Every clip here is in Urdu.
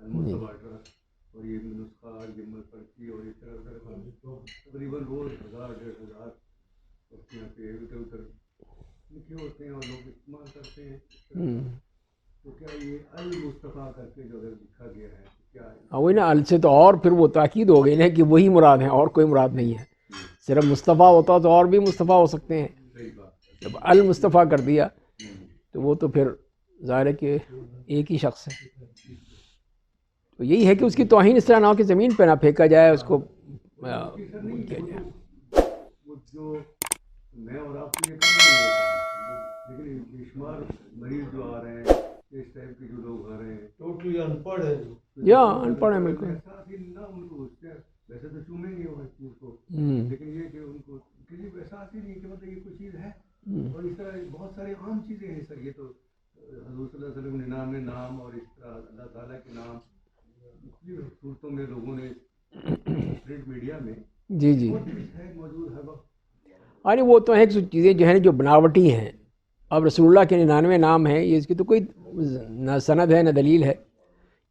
المصطفیٰ ٹرسٹ اور یہ نسخہ جمل پرچی اور اس طرح تقریباً روز 1000-1500 پرچیاں پہ ادھر ادھر لکھے ہوتے ہیں اور لوگ استعمال کرتے ہیں. تو کیا یہ المصطفیٰ کر کے جو اگر لکھا گیا ہے کیا وہی نا، ال سے تو اور پھر وہ تاکید ہو گئی نا کہ وہی مراد ہے اور کوئی مراد نہیں ہے. صرف مصطفیٰ ہوتا تو اور بھی مصطفیٰ ہو سکتے ہیں. جب المصطفیٰ کر دیا تو وہ تو پھر ظاہر ہے کہ ایک ہی شخص ہے. تو یہی ہے کہ اس کی توہین اس طرح نہ ہو کہ زمین پہ نہ پھینکا جائے، اس کو کیا جائے. وہ جو میں اور آپ کو یہ کہہ رہے ہیں، لیکن بے شمار مریض جو آ رہے ہیں، اس ٹائپ کے جو لوگ آ رہے ہیں ٹوٹلی ان پڑھ ہے، یا ان پڑھ ہے بالکل. نہ ان کو ویسے تو چومیں گے وہ اس چیز کو، لیکن یہ کہ ان کو کسی کو احساس ہی نہیں کہ مطلب یہ کوئی چیز ہے. اور اس طرح بہت ساری عام چیزیں ہیں سر. یہ تو حضور صلی اللہ علیہ وسلم 99 نام اور اس طرح اللہ تعالیٰ کے نام مختلف صورتوں میں لوگوں نے پرنٹ میڈیا میں جی موجود ہے وقت. یعنی وہ تو ایک چیزیں جو ہیں جو بناوٹی ہیں. اب رسول اللہ کے 99 نام ہیں، یہ اس کی تو کوئی نہ سند ہے نہ دلیل ہے،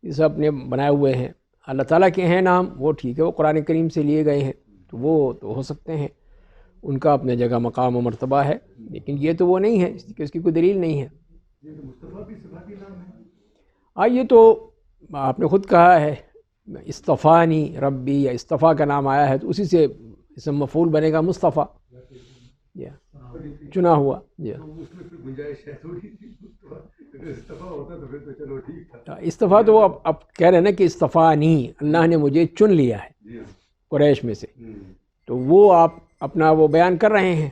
یہ سب اپنے بنائے ہوئے ہیں. اللہ تعالیٰ کے ہیں نام، وہ ٹھیک ہے، وہ قرآن کریم سے لیے گئے ہیں تو وہ تو ہو سکتے ہیں، ان کا اپنے جگہ مقام و مرتبہ ہے. لیکن یہ تو وہ نہیں ہے کہ اس کی کوئی دلیل نہیں ہے. یہ تو آپ نے خود کہا ہے، اصطفانی ربی، یا اصطفیٰ کا نام آیا ہے تو اسی سے اسم مفعول بنے گا مصطفیٰ، چنا ہوا. اصطفیٰ تو وہ اب کہہ رہے ہیں نا کہ اصطفانی، اللہ نے مجھے چن لیا ہے قریش میں سے. تو وہ آپ اپنا وہ بیان کر رہے ہیں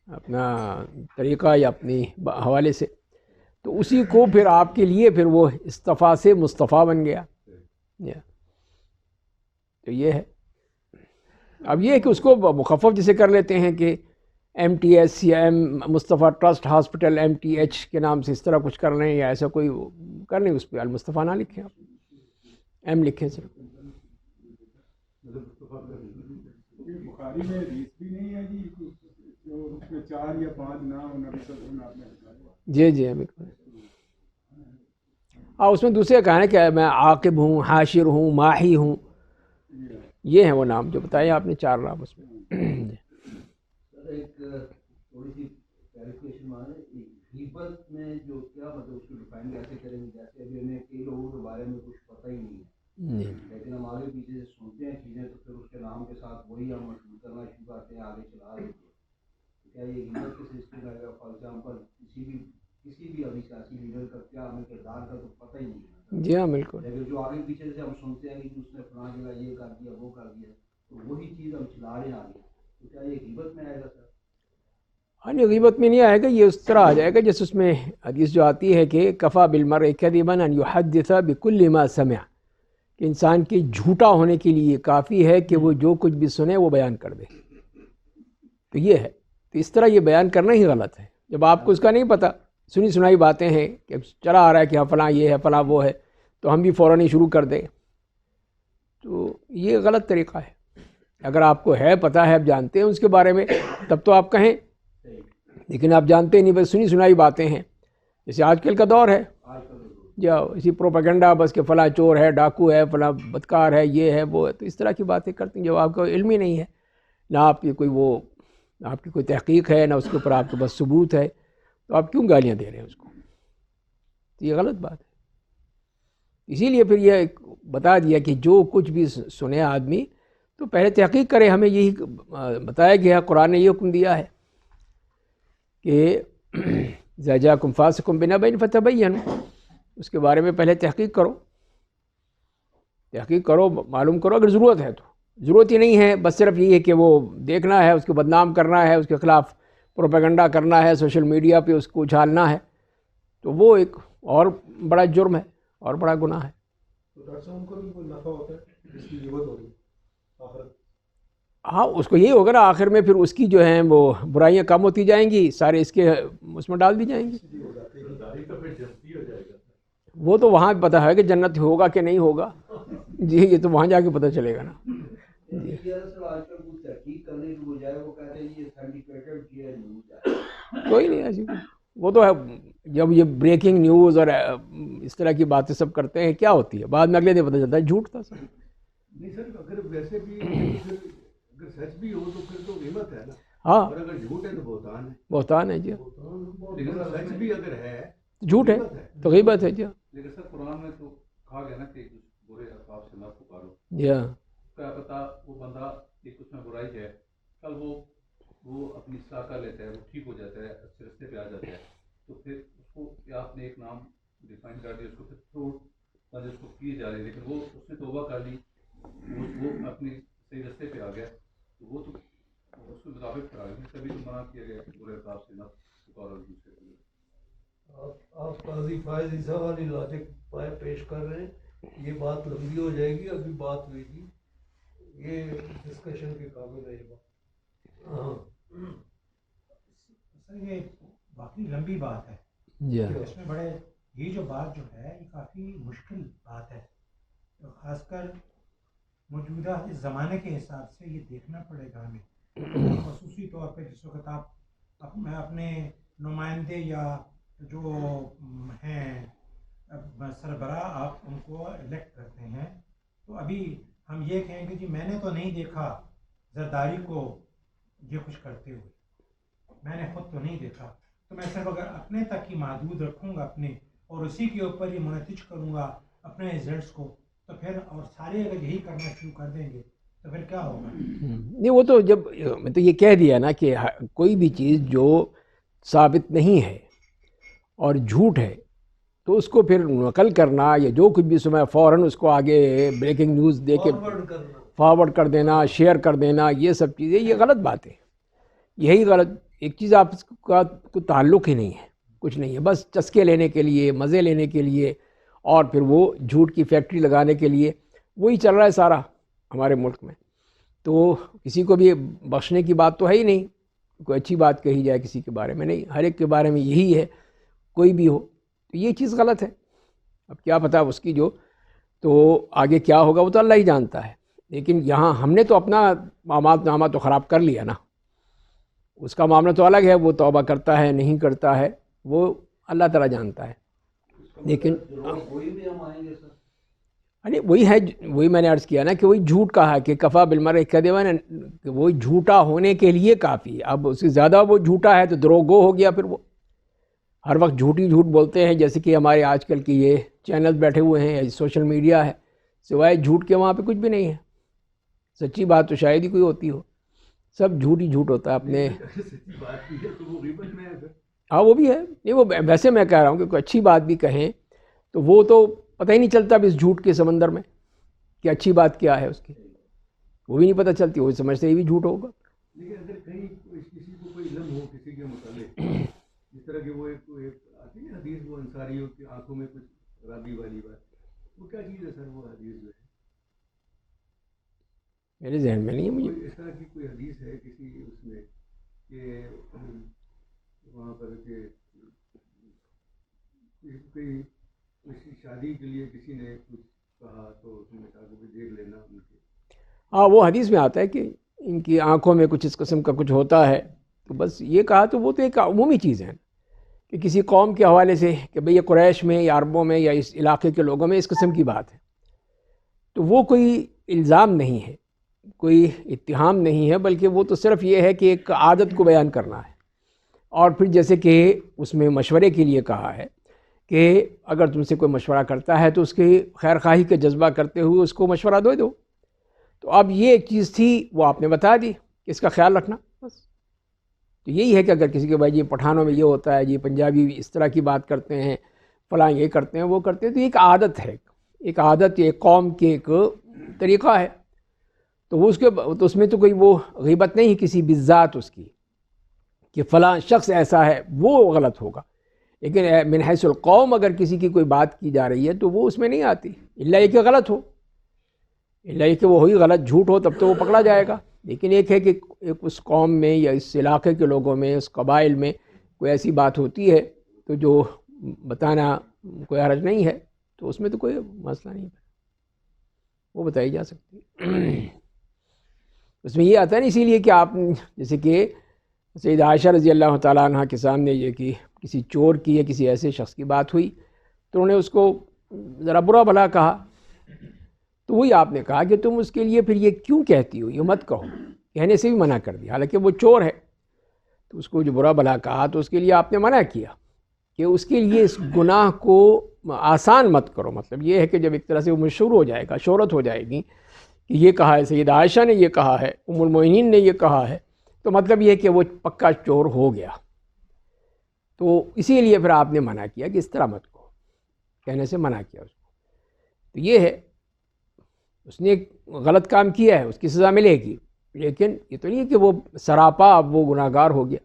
اپنا طریقہ یا اپنی حوالے سے، تو اسی کو پھر آپ کے لیے پھر وہ اصطفیٰ سے مصطفیٰ بن گیا. تو یہ ہے. اب یہ ہے کہ اس کو مخفف جسے کر لیتے ہیں کہ MTS یا مصطفیٰ ٹرسٹ ہاسپٹل MTH کے نام سے اس طرح کچھ کر لیں، یا ایسا کوئی کر لیں، اس پہ المصطفیٰ نہ لکھیں، آپ ایم لکھیں صرف. بخاری میں حدیث بھی نہیں ہے جی جو اس میں 4 یا 5 نام نبی صلی اللہ علیہ وسلم آپ نے بتایا. جی بالکل. اس میں دوسرے کہا ہے کہ میں عاقب ہوں، حاشر ہوں، ماہی ہوں، یہ ہیں وہ نام جو بتائے آپ نے 4 نام اس میں. ایک تھوڑی سی کلیریفیکیشن مانگے، غیبت میں جو کیا مطلب اس کو ڈیفائن کیسے کریں گے؟ جیسے ابھی ہمیں کئی لوگوں کے بارے میں کچھ پتہ ہی نہیں ہے، لیکن ہم آگے پیچھے سے سنتے ہیں چیزیں تو پھر اس کے نام کے ساتھ وہی ہم مشہور کرنا شروع کرتے ہیں، آگے چلا دیتے ہیں. کیا یہ غیبت کے سلسلے میں اگر فار ایگزامپل کسی بھی ابھی سیاسی لیڈر کا کیا ہمیں کردار کا تو پتہ ہی نہیں ہے، جی ہاں بالکل، لیکن جو آگے پیچھے سے ہم سنتے ہیں کہ اس نے فلاں جگہ یہ کر دیا وہ کر دیا، تو وہی چیز ہم چلا رہے ہیں آگے، تو کیا یہ غیبت میں آئے گا سر؟ نہیں غیبت میں نہیں آئے گا، یہ اس طرح آ جائے گا جیسے اس میں حدیث جو آتی ہے کہ کفا بالمرء کذبا ان یحدث بکل ما سمع، کہ انسان کے جھوٹا ہونے کے لیے کافی ہے کہ وہ جو کچھ بھی سنے وہ بیان کر دے. تو یہ ہے، تو اس طرح یہ بیان کرنا ہی غلط ہے. جب آپ کو اس کا نہیں پتہ، سنی سنائی باتیں ہیں کہ چلا آ رہا ہے کہ ہاں فلاں یہ ہے فلاں وہ ہے، تو ہم بھی فوراً ہی شروع کر دیں، تو یہ غلط طریقہ ہے. اگر آپ کو ہے پتہ ہے، آپ جانتے ہیں اس کے بارے میں، تب تو آپ کہیں، لیکن آپ جانتے نہیں، بس سنی سنائی باتیں ہیں، جیسے آج کل کا دور ہے، یا اسی پروپیگنڈا، بس کہ فلاں چور ہے، ڈاکو ہے، فلاں بدکار ہے، یہ ہے وہ ہے، تو اس طرح کی باتیں کرتے ہیں جب آپ کو علم ہی نہیں ہے، نہ آپ کی کوئی وہ آپ کی کوئی تحقیق ہے، نہ اس کے اوپر آپ کے بس ثبوت ہے، تو آپ کیوں گالیاں دے رہے ہیں اس کو؟ تو یہ غلط بات ہے. اسی لیے پھر یہ بتا دیا کہ جو کچھ بھی سنے آدمی تو پہلے تحقیق کرے. ہمیں یہی بتایا گیا، قرآن نے یہ حکم دیا ہے کہ اذا جاءکم فاسق بنبأ فتبینوا، اس کے بارے میں پہلے تحقیق کرو، معلوم کرو. اگر ضرورت ہے تو، ضرورت ہی نہیں ہے، بس صرف یہ ہے کہ وہ دیکھنا ہے، اس کو بدنام کرنا ہے، اس کے خلاف پروپیگنڈا کرنا ہے، سوشل میڈیا پہ اس کو اچھالنا ہے، تو وہ ایک اور بڑا جرم ہے اور بڑا گناہ ہے. تو ڈاکٹر صاحب ان کو بھی کوئی نفع ہوتا ہے جس کی غیبت ہو رہی آخرت؟ ہاں اس کو یہی ہوگا نا، آخر میں پھر اس کی جو ہیں وہ برائیاں کم ہوتی جائیں گی، سارے اس کے اس میں ڈال دی جائیں گی. وہ تو وہاں پتہ ہے کہ جنت ہوگا کہ نہیں ہوگا، جی یہ تو وہاں جا کے پتہ چلے گا نا. کوئی نہیں ایسی، وہ تو ہے جب یہ بریکنگ نیوز اور اس طرح کی باتیں سب کرتے ہیں کیا ہوتی ہے، بعد میں اگلے دن پتہ چلتا ہے جھوٹ تھا سر. نہیں سر، اگر ویسے بھی اگر سچ بھی ہو تو پھر تو غیبت ہے نا. ہاں اور اگر جھوٹ ہے تو بہتان ہے. بہتان ہے جی، لیکن سچ بھی اگر ہے جھوٹ ہے تو غیبت ہے جی. لیکن سر قرآن میں تو کہا گیا نا کہ برے الفاظ سے نہ پکارو. جی ہاں، کیا پتا وہ بندہ ایک اس میں برائی ہے، کل وہ اپنی اصلاح کر لیتا ہے، وہ ٹھیک ہو جاتا ہے، اچھے رستے پہ آ جاتا ہے، تو پھر اس کو کیا آپ نے ایک نام ڈیفائن کر دیا، اس کو پھر تھرو اس کو کیے جا رہے ہیں، لیکن وہ اس نے توبہ کر لی، وہ اپنے صحیح رستے پہ آ گیا، تو وہ تو اس کے مطابق کرا گیا. تبھی تو منع کیا گیا کہ برے الفاظ سے نہ پکارو دوسرے کو. آپ قاضی فائز عیسیٰ والی لاجک پیش کر رہے ہیں. یہ بات لمبی ہو جائے گی، ابھی بات ہوئی تھی، یہ ڈسکشن کے قابل ہے یہ بات. ہاں سر یہ واقعی لمبی بات ہے، جی اس میں بڑے یہ جو بات جو ہے یہ کافی مشکل بات ہے، تو خاص کر موجودہ اس زمانے کے حساب سے یہ دیکھنا پڑے گا ہمیں، خصوصی طور پہ جس وقت آپ اپنے نمائندے یا جو ہیں سربراہ آپ ان کو الیکٹ کرتے ہیں، تو ابھی ہم یہ کہیں گے جی میں نے تو نہیں دیکھا زرداری کو یہ کچھ کرتے ہوئے، میں نے خود تو نہیں دیکھا، تو میں صرف اگر اپنے تک ہی محدود رکھوں گا اپنے اور اسی کے اوپر ہی منتج کروں گا اپنے ریزلٹس کو، تو پھر اور سارے اگر یہی کرنا شروع کر دیں گے تو پھر کیا ہوگا؟ نہیں وہ تو جب میں تو یہ کہہ دیا نا کہ کوئی بھی چیز جو ثابت نہیں ہے اور جھوٹ ہے تو اس کو پھر نقل کرنا یا جو کچھ بھی سنا فوراً اس کو آگے بریکنگ نیوز دے کے فارورڈ کر دینا، شیئر کر دینا، یہ سب چیزیں یہ غلط بات ہے. یہی غلط ایک چیز آپ کا کوئی تعلق ہی نہیں ہے، کچھ نہیں ہے، بس چسکے لینے کے لیے، مزے لینے کے لیے، اور پھر وہ جھوٹ کی فیکٹری لگانے کے لیے وہی چل رہا ہے سارا ہمارے ملک میں. تو کسی کو بھی بخشنے کی بات تو ہے ہی نہیں، کوئی اچھی بات کہی جائے کسی کے بارے میں نہیں، ہر ایک کے بارے میں یہی ہے کوئی بھی ہو، تو یہ چیز غلط ہے. اب کیا پتہ اس کی جو تو آگے کیا ہوگا وہ تو اللہ ہی جانتا ہے، لیکن یہاں ہم نے تو اپنا معاملات نامہ تو خراب کر لیا نا، اس کا معاملہ تو الگ ہے، وہ توبہ کرتا ہے نہیں کرتا ہے وہ اللہ تعالیٰ جانتا ہے. لیکن وہی بھی ہم آئیں گے سر. ارے وہی ہے، وہی میں نے عرض کیا نا کہ وہی جھوٹ کہا کہ کفا بالمرء کذبا، کہ وہ جھوٹا ہونے کے لیے کافی. اب اس سے زیادہ وہ جھوٹا ہے تو دروغگو ہو گیا، پھر وہ ہر وقت جھوٹی جھوٹ بولتے ہیں، جیسے کہ ہمارے آج کل کی یہ چینل بیٹھے ہوئے ہیں یا سوشل میڈیا ہے، سوائے جھوٹ کے وہاں پہ کچھ بھی نہیں ہے. سچی بات تو شاید ہی کوئی ہوتی ہو، سب جھوٹ ہی جھوٹ ہوتا ہے اپنے. سچی بات بھی ہے تو وہ غیبت میں ہے پھر. ہاں وہ بھی ہے، نہیں وہ ویسے میں کہہ رہا ہوں کہ کوئی اچھی بات بھی کہیں تو وہ تو پتہ ہی نہیں چلتا اب اس جھوٹ کے سمندر میں کہ اچھی بات کیا ہے اس کی، وہ بھی نہیں پتہ چلتی، وہ سمجھتے یہ بھی جھوٹ ہوگا. لیکن اگر کہیں کسی کو کوئی علم ہو کسی کے متعلق، جس طرح کہ وہ ایک آتی ہے حدیث، وہ انصاریوں کی آنکھوں میں کچھ خرابی والی بات، وہ کیا چیز ہے سر؟ وہ حدیث جو ہے میرے ذہن میں نہیں ہے مجھے. کوئی اس طرح کی کوئی حدیث ہے کسی اس میں کہ وہاں پر کہ کوئی شادی کے لیے کسی نے کچھ کہا تو اس نے کہا کہ دیکھ لینا ان کے. ہاں وہ حدیث میں آتا ہے کہ ان کی آنکھوں میں کچھ اس قسم کا کچھ ہوتا ہے، تو بس یہ کہا تو وہ تو ایک عمومی چیز ہے کہ کسی قوم کے حوالے سے کہ بھئی یہ قریش میں یا عربوں میں یا اس علاقے کے لوگوں میں اس قسم کی بات ہے، تو وہ کوئی الزام نہیں ہے، کوئی اتہام نہیں ہے، بلکہ وہ تو صرف یہ ہے کہ ایک عادت کو بیان کرنا ہے. اور پھر جیسے کہ اس میں مشورے کے لیے کہا ہے کہ اگر تم سے کوئی مشورہ کرتا ہے تو اس کی خیر خواہی کا جذبہ کرتے ہوئے اس کو مشورہ دے دو. تو اب یہ ایک چیز تھی وہ آپ نے بتا دی کہ اس کا خیال رکھنا بس. تو یہی ہے کہ اگر کسی کے بھائی جی پٹھانوں میں یہ ہوتا ہے، جی پنجابی اس طرح کی بات کرتے ہیں، فلاں یہ کرتے ہیں وہ کرتے ہیں، تو یہ ایک عادت ہے، ایک عادت ایک قوم کے ایک طریقہ ہے، تو وہ اس میں تو کوئی وہ غیبت نہیں ہے کسی بذات اس کی کہ فلاں شخص ایسا ہے، وہ غلط ہوگا. لیکن من حیث القوم اگر کسی کی کوئی بات کی جا رہی ہے تو وہ اس میں نہیں آتی، الا یہ کہ غلط ہو، الا یہ کہ وہ ہوئی غلط جھوٹ ہو تب تو وہ پکڑا جائے گا. لیکن ایک ہے کہ ایک اس قوم میں یا اس علاقے کے لوگوں میں، اس قبائل میں کوئی ایسی بات ہوتی ہے تو جو بتانا کوئی حرج نہیں ہے، تو اس میں تو کوئی مسئلہ نہیں ہے، وہ بتائی جا سکتی ہے. اس میں یہ آتا ہے نا، اسی لیے کہ آپ جیسے کہ سید عائشہ رضی اللہ تعالیٰ عنہ کے سامنے یہ کہ کسی چور کی یا کسی ایسے شخص کی بات ہوئی تو انہوں نے اس کو ذرا برا بھلا کہا، تو وہی آپ نے کہا کہ تم اس کے لیے پھر یہ کیوں کہتی ہو، یہ مت کہو، کہنے سے بھی منع کر دیا، حالانکہ وہ چور ہے تو اس کو جو برا بھلا کہا تو اس کے لیے آپ نے منع کیا کہ اس کے لیے اس گناہ کو آسان مت کرو. مطلب یہ ہے کہ جب ایک طرح سے وہ مشہور ہو جائے گا، شہرت ہو جائے گی کہ یہ کہا ہے سیدہ عائشہ نے، یہ کہا ہے ام المؤمنین نے، یہ کہا ہے، تو مطلب یہ ہے کہ وہ پکا چور ہو گیا. تو اسی لیے پھر آپ نے منع کیا کہ اس طرح مت کہو، کہنے سے منع کیا اس کو. تو یہ ہے اس نے ایک غلط کام کیا ہے، اس کی سزا ملے گی، لیکن یہ تو نہیں ہے کہ وہ سراپا اب وہ گناہ گار ہو گیا.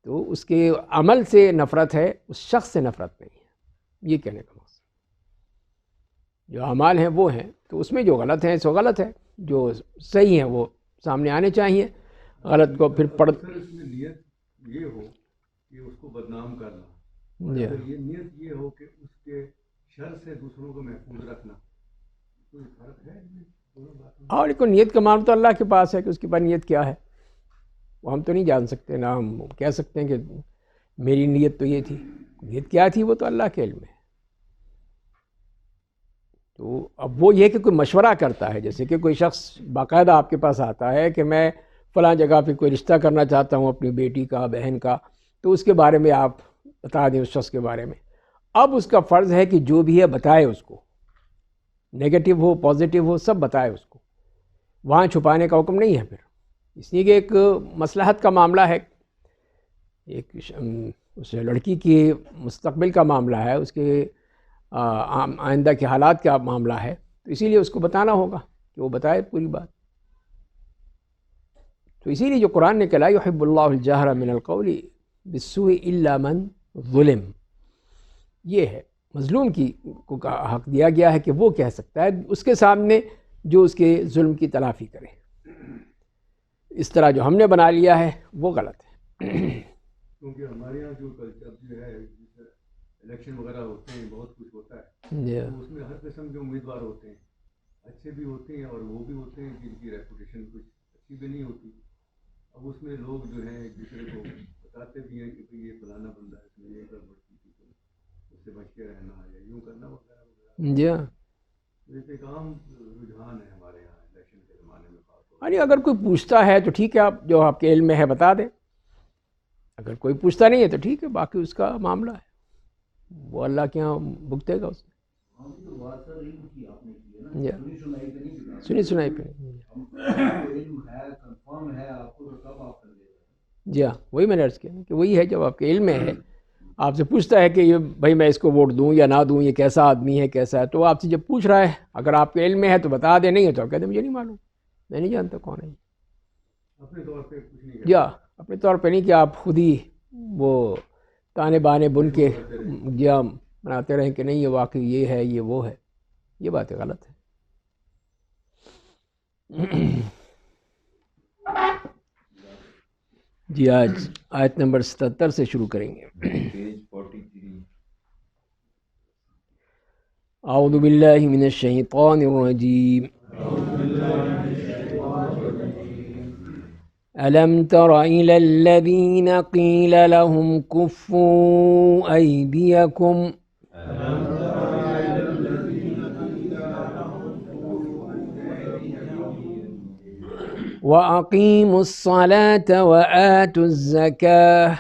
تو اس کے عمل سے نفرت ہے، اس شخص سے نفرت نہیں ہے، یہ کہنے کا مقصد. جو اعمال ہیں وہ ہیں، تو اس میں جو غلط ہیں سو غلط ہے، جو صحیح ہیں وہ سامنے آنے چاہیے. غلط کو پھر پڑھ اس میں نیت یہ ہو کہ اس کو بدنام کرنا، اگر یہ نیت یہ ہو کہ اس کے شر سے دوسروں کو محفوظ رکھنا، کوئی فرق ہے دونوں باتوں میں؟ اور لیکن نیت کا معاملہ تو اللہ کے پاس ہے کہ اس کے پاس نیت کیا ہے، وہ ہم تو نہیں جان سکتے، نہ ہم کہہ سکتے ہیں کہ میری نیت تو یہ تھی. نیت کیا تھی وہ تو اللہ کے علم ہے. تو اب وہ یہ کہ کوئی مشورہ کرتا ہے، جیسے کہ کوئی شخص باقاعدہ آپ کے پاس آتا ہے کہ میں فلاں جگہ پہ کوئی رشتہ کرنا چاہتا ہوں اپنی بیٹی کا، بہن کا، تو اس کے بارے میں آپ بتا دیں اس شخص کے بارے میں. اب اس کا فرض ہے کہ جو بھی ہے بتائے اس کو، نیگیٹو ہو پازیٹیو ہو سب بتائے اس کو، وہاں چھپانے کا حکم نہیں ہے پھر. اس لیے کہ ایک مصلحت کا معاملہ ہے، ایک اس لڑکی کی مستقبل کا معاملہ ہے، اس کے آئندہ کے حالات کا معاملہ ہے، تو اسی لیے اس کو بتانا ہوگا کہ وہ بتائے پوری بات. تو اسی لیے جو قرآن نے کہا لا يحب اللہ الجہر من القول بالسوء الا من ظلم، یہ ہے مظلوم کو حق دیا گیا ہے کہ وہ کہہ سکتا ہے اس کے سامنے جو اس کے ظلم کی تلافی کرے. اس طرح جو ہم نے بنا لیا ہے وہ غلط ہے. کیونکہ ہمارے یہاں جو کلچر جو ہے، الیکشن وغیرہ ہوتے ہیں، بہت کچھ ہوتا ہے، تو اس میں ہر قسم کے امیدوار ہوتے ہیں، اچھے بھی ہوتے ہیں اور وہ بھی ہوتے ہیں جن کی ریپوٹیشن کچھ اچھی بھی نہیں ہوتی. اب اس میں لوگ جو ہیں ایک دوسرے کو بتاتے بھی ہیں کہ یہ فلانا بندہ ہے، اس میں یہ گڑبڑ کی تھی، تو اس سے بچ کے رہنا یا یوں کرنا وغیرہ وغیرہ. جی ہاں، ایک عام رجحان ہے ہمارے یہاں الیکشن کے زمانے میں خاص طور یعنی اگر کوئی پوچھتا ہے تو ٹھیک ہے، آپ جو آپ کے علم میں ہے بتا دیں، اگر کوئی پوچھتا نہیں ہے تو ٹھیک ہے، باقی اس کا معاملہ ہے، وہ اللہ کے یہاں بھگتے گا اسے. سنی سنائی پہ جی ہاں، وہی میں نے عرض کیا کہ وہی ہے جب آپ کے علم میں ہے، آپ سے پوچھتا ہے کہ یہ بھائی میں اس کو ووٹ دوں یا نہ دوں، یہ کیسا آدمی ہے کیسا ہے، تو آپ سے جب پوچھ رہا ہے اگر آپ کے علم میں ہے تو بتا دیں، نہیں ہے تو آپ کہتے ہیں مجھے نہیں معلوم، میں نہیں جانتا کون ہے. اپنے طور پہ کچھ نہیں جی ہاں، اپنے طور پہ نہیں کہ آپ خود ہی وہ تانے بانے بن کے جی ہاں بناتے رہیں کہ نہیں یہ واقعی یہ ہے یہ وہ ہے، یہ بات غلط ہے. جی آج آیت نمبر 77 سے شروع کریں گے. پیج 43. اعوذ باللہ من الشیطان الرجیم. ألم تر إلى الذين قيل لهم كفوا أيديكم وأقيموا الصلاة وآتوا الزكاة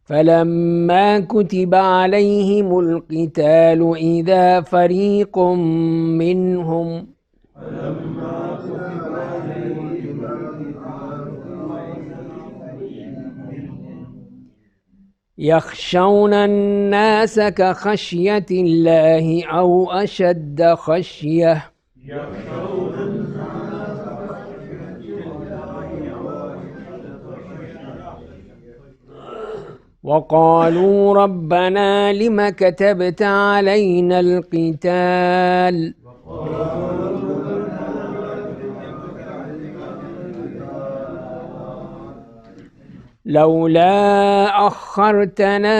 فلما كتب عليهم القتال إذا فريق منهم يخشون الناس كخشية الله أو أشد خشية وقالوا ربنا لم كتبت علينا القتال لولا أخرتنا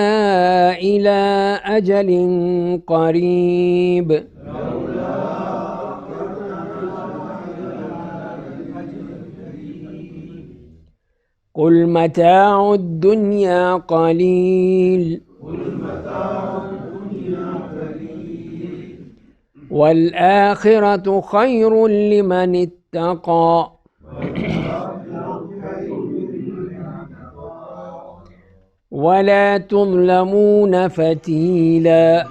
إلى أجل قريب قل متاع الدنيا قليل والآخرة خير لمن اتقى ولا تظلمون فتيلا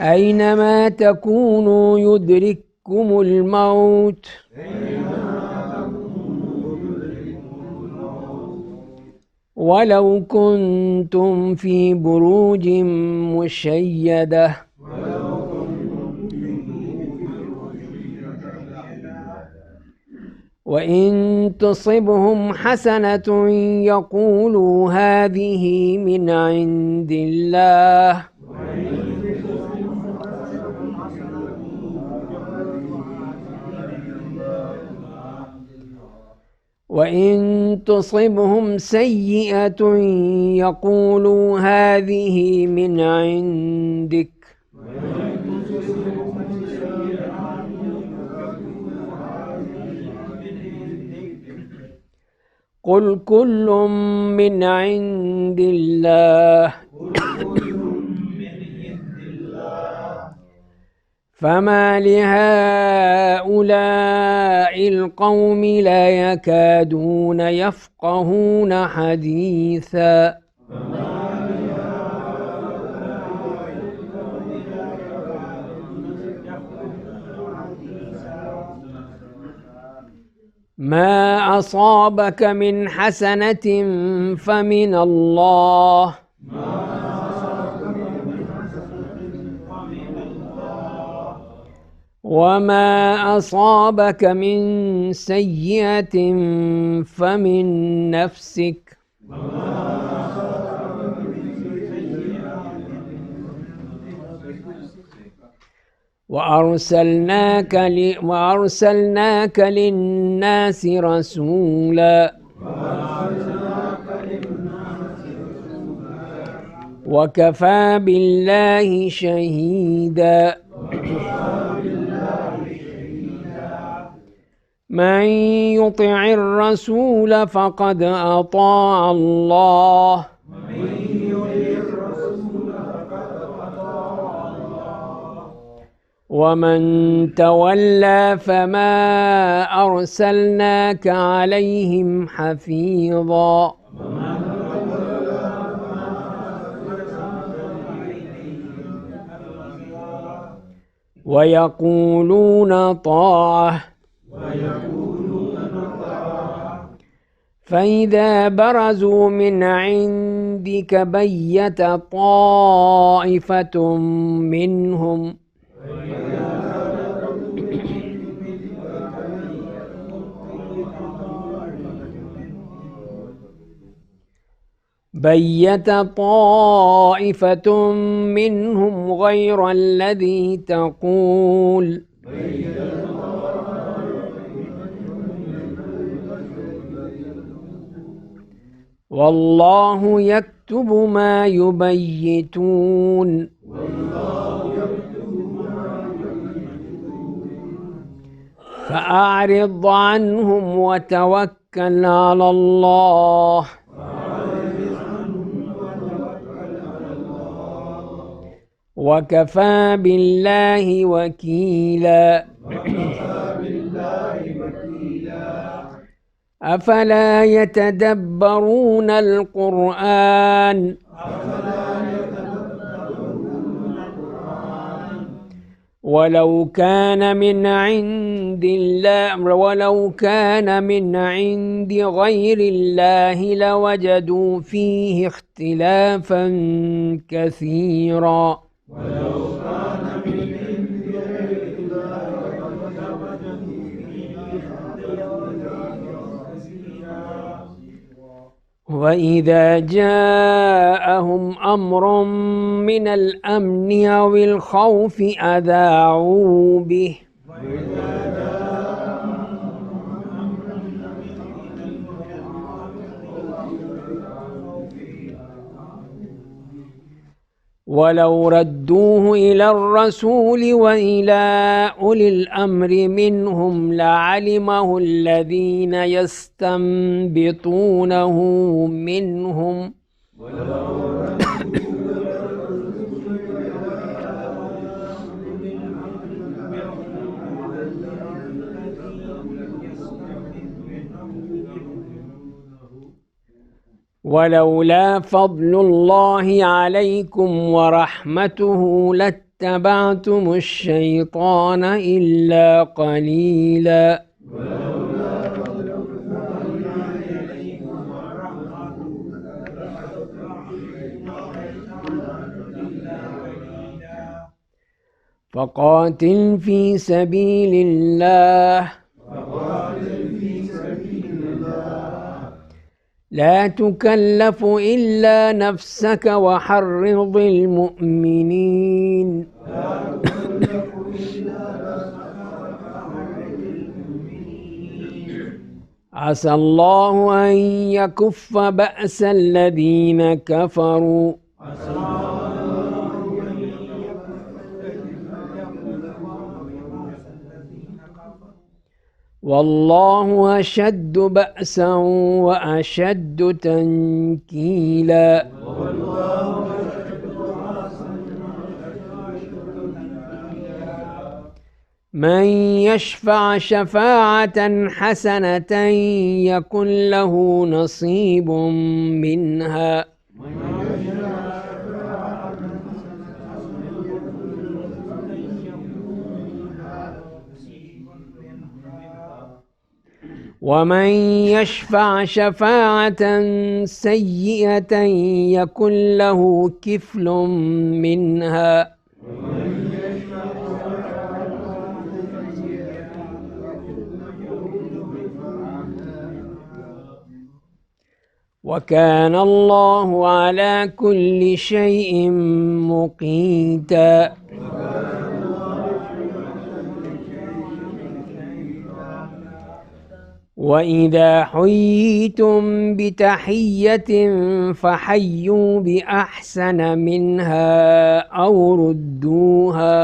أينما تكونوا يدرككم الموت ولو كنتم في بروج مشيدة وإن تصبهم حسنة يقولوا هذه من عند الله وإن تصبهم سيئة يقولوا هذه من عندك قل كل من عند الله فما لهؤلاء القوم لا يكادون يفقهون حديثا ما أصابك من حسنة فمن الله وما أصابك من سيئة فمن نفسك وأرسلناك للناس رسولا وكفى بالله شهيدا من يطع الرسول فقد أطاع الله ومن تولى فما أرسلناك عليهم حفيظا ويقولون طاعة فإذا برزوا من عندك بيت طائفة منهم غير الذي تقول والله يكتب ما يبيتون فأعرض عنهم وتوكل على الله وكفى بالله وكيلا أفلا يتدبرون القرآن ولو كان من عند غير الله لوجدوا فيه اختلافا كثيرا وإذا جاءهم أمر من الأمن أو الخوف أذاعوا به وَلَوْ رَدُّوهُ إِلَى الرَّسُولِ وَإِلَى أُولِي الْأَمْرِ مِنْهُمْ لَعَلِمَهُ الَّذِينَ يَسْتَنبِطُونَهُ مِنْهُمْ وَلَوْلَا فَضْلُ اللَّهِ عَلَيْكُمْ وَرَحْمَتُهُ لَاتَّبَعْتُمُ الشَّيْطَانَ إِلَّا قَلِيلًا. فقاتل في سبيل الله لا تكلف إلا نفسك وحرض المؤمنين عسى الله أن يكف بأس الذين كفروا والله أشد بأسا وأشد تنكيلا. من يشفع شفاعة حسنة يكن له نصيب منها ومن يشفع شفاعة سيئة يكن له كفل منها وكان الله على كل شيء مقيتا. وَإِذَا حُيِّيتُم بِتَحِيَّةٍ فَحَيُّوا بِأَحْسَنَ مِنْهَا أَوْ رُدُّوهَا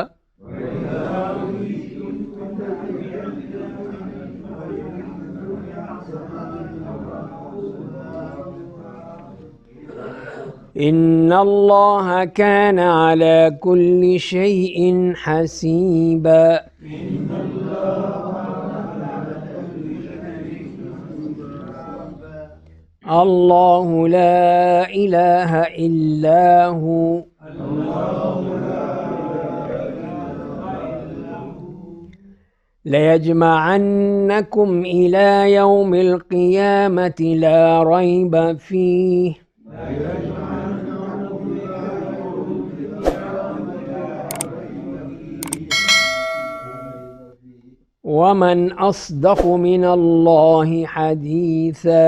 إِنَّ اللَّهَ كَانَ عَلَى كُلِّ شَيْءٍ حَسِيبًا. اللہ لا الہ الا ہو لَيَجْمَعَنَّكُمْ إِلَى يَوْمِ الْقِيَامَةِ لَا رَيْبَ فِيهِ وَمَنْ أَصْدَقُ مِنَ اللَّهِ حَدِيثًا.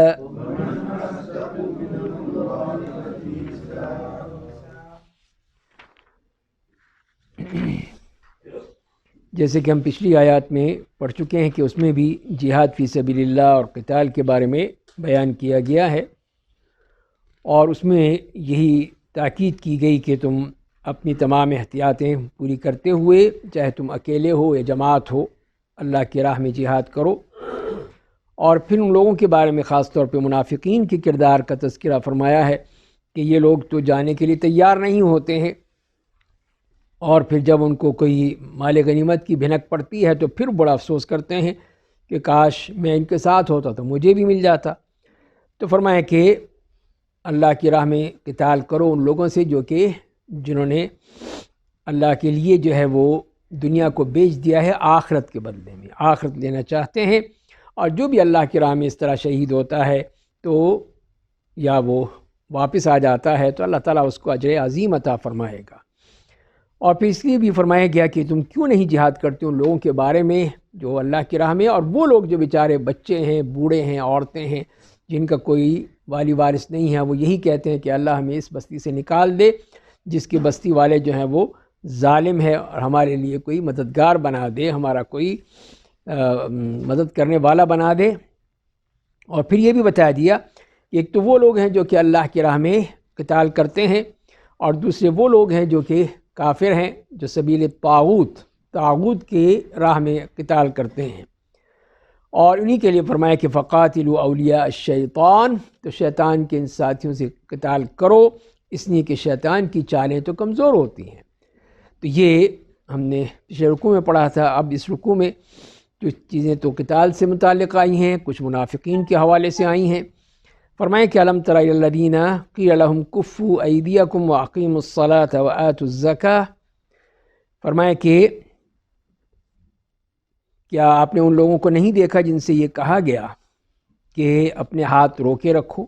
جیسے کہ ہم پچھلی آیات میں پڑھ چکے ہیں کہ اس میں بھی جہاد فی سبیل اللہ اور قتال کے بارے میں بیان کیا گیا ہے، اور اس میں یہی تاکید کی گئی کہ تم اپنی تمام احتیاطیں پوری کرتے ہوئے، چاہے تم اکیلے ہو یا جماعت ہو، اللہ کی راہ میں جہاد کرو. اور پھر ان لوگوں کے بارے میں خاص طور پہ منافقین کے کردار کا تذکرہ فرمایا ہے کہ یہ لوگ تو جانے کے لیے تیار نہیں ہوتے ہیں، اور پھر جب ان کو کوئی مال غنیمت کی بھنک پڑتی ہے تو پھر بڑا افسوس کرتے ہیں کہ کاش میں ان کے ساتھ ہوتا تو مجھے بھی مل جاتا. تو فرمایا کہ اللہ کی راہ میں قتال کرو ان لوگوں سے جنہوں نے اللہ کے لیے جو ہے وہ دنیا کو بیچ دیا ہے آخرت کے بدلے میں، آخرت لینا چاہتے ہیں. اور جو بھی اللہ کی راہ میں اس طرح شہید ہوتا ہے تو یا وہ واپس آ جاتا ہے تو اللہ تعالیٰ اس کو اجر عظیم عطا فرمائے گا. اور پھر اس لیے بھی فرمایا گیا کہ تم کیوں نہیں جہاد کرتے ان لوگوں کے بارے میں جو اللہ کی راہ میں، اور وہ لوگ جو بیچارے بچے ہیں، بوڑھے ہیں، عورتیں ہیں، جن کا کوئی والی وارث نہیں ہے، وہ یہی کہتے ہیں کہ اللہ ہمیں اس بستی سے نکال دے جس کی بستی والے جو ہیں وہ ظالم ہے، اور ہمارے لیے کوئی مددگار بنا دے، ہمارا کوئی مدد کرنے والا بنا دے. اور پھر یہ بھی بتا دیا کہ ایک تو وہ لوگ ہیں جو کہ اللہ کی راہ میں قتال کرتے ہیں، اور دوسرے وہ لوگ ہیں جو کہ کافر ہیں، جو سبیل طاغوت کے راہ میں قتال کرتے ہیں۔ اور انہی کے لیے فرمایا کہ فقاتلوا اولیاء الشیطان، تو شیطان کے ان ساتھیوں سے قتال کرو، اس لیے کہ شیطان کی چالیں تو کمزور ہوتی ہیں۔ تو یہ ہم نے پچھلے رکوع میں پڑھا تھا۔ اب اس رکوع میں جو چیزیں تو قتال سے متعلق آئی ہیں، کچھ منافقین کے حوالے سے آئی ہیں۔ فرمائیں کہ الم تر الی الذین قیل لهم کفوا ایدیکم واقیموا الصلاۃ وآتوا الزکاۃ، فرمائیں کہ کیا آپ نے ان لوگوں کو نہیں دیکھا جن سے یہ کہا گیا کہ اپنے ہاتھ روکے رکھو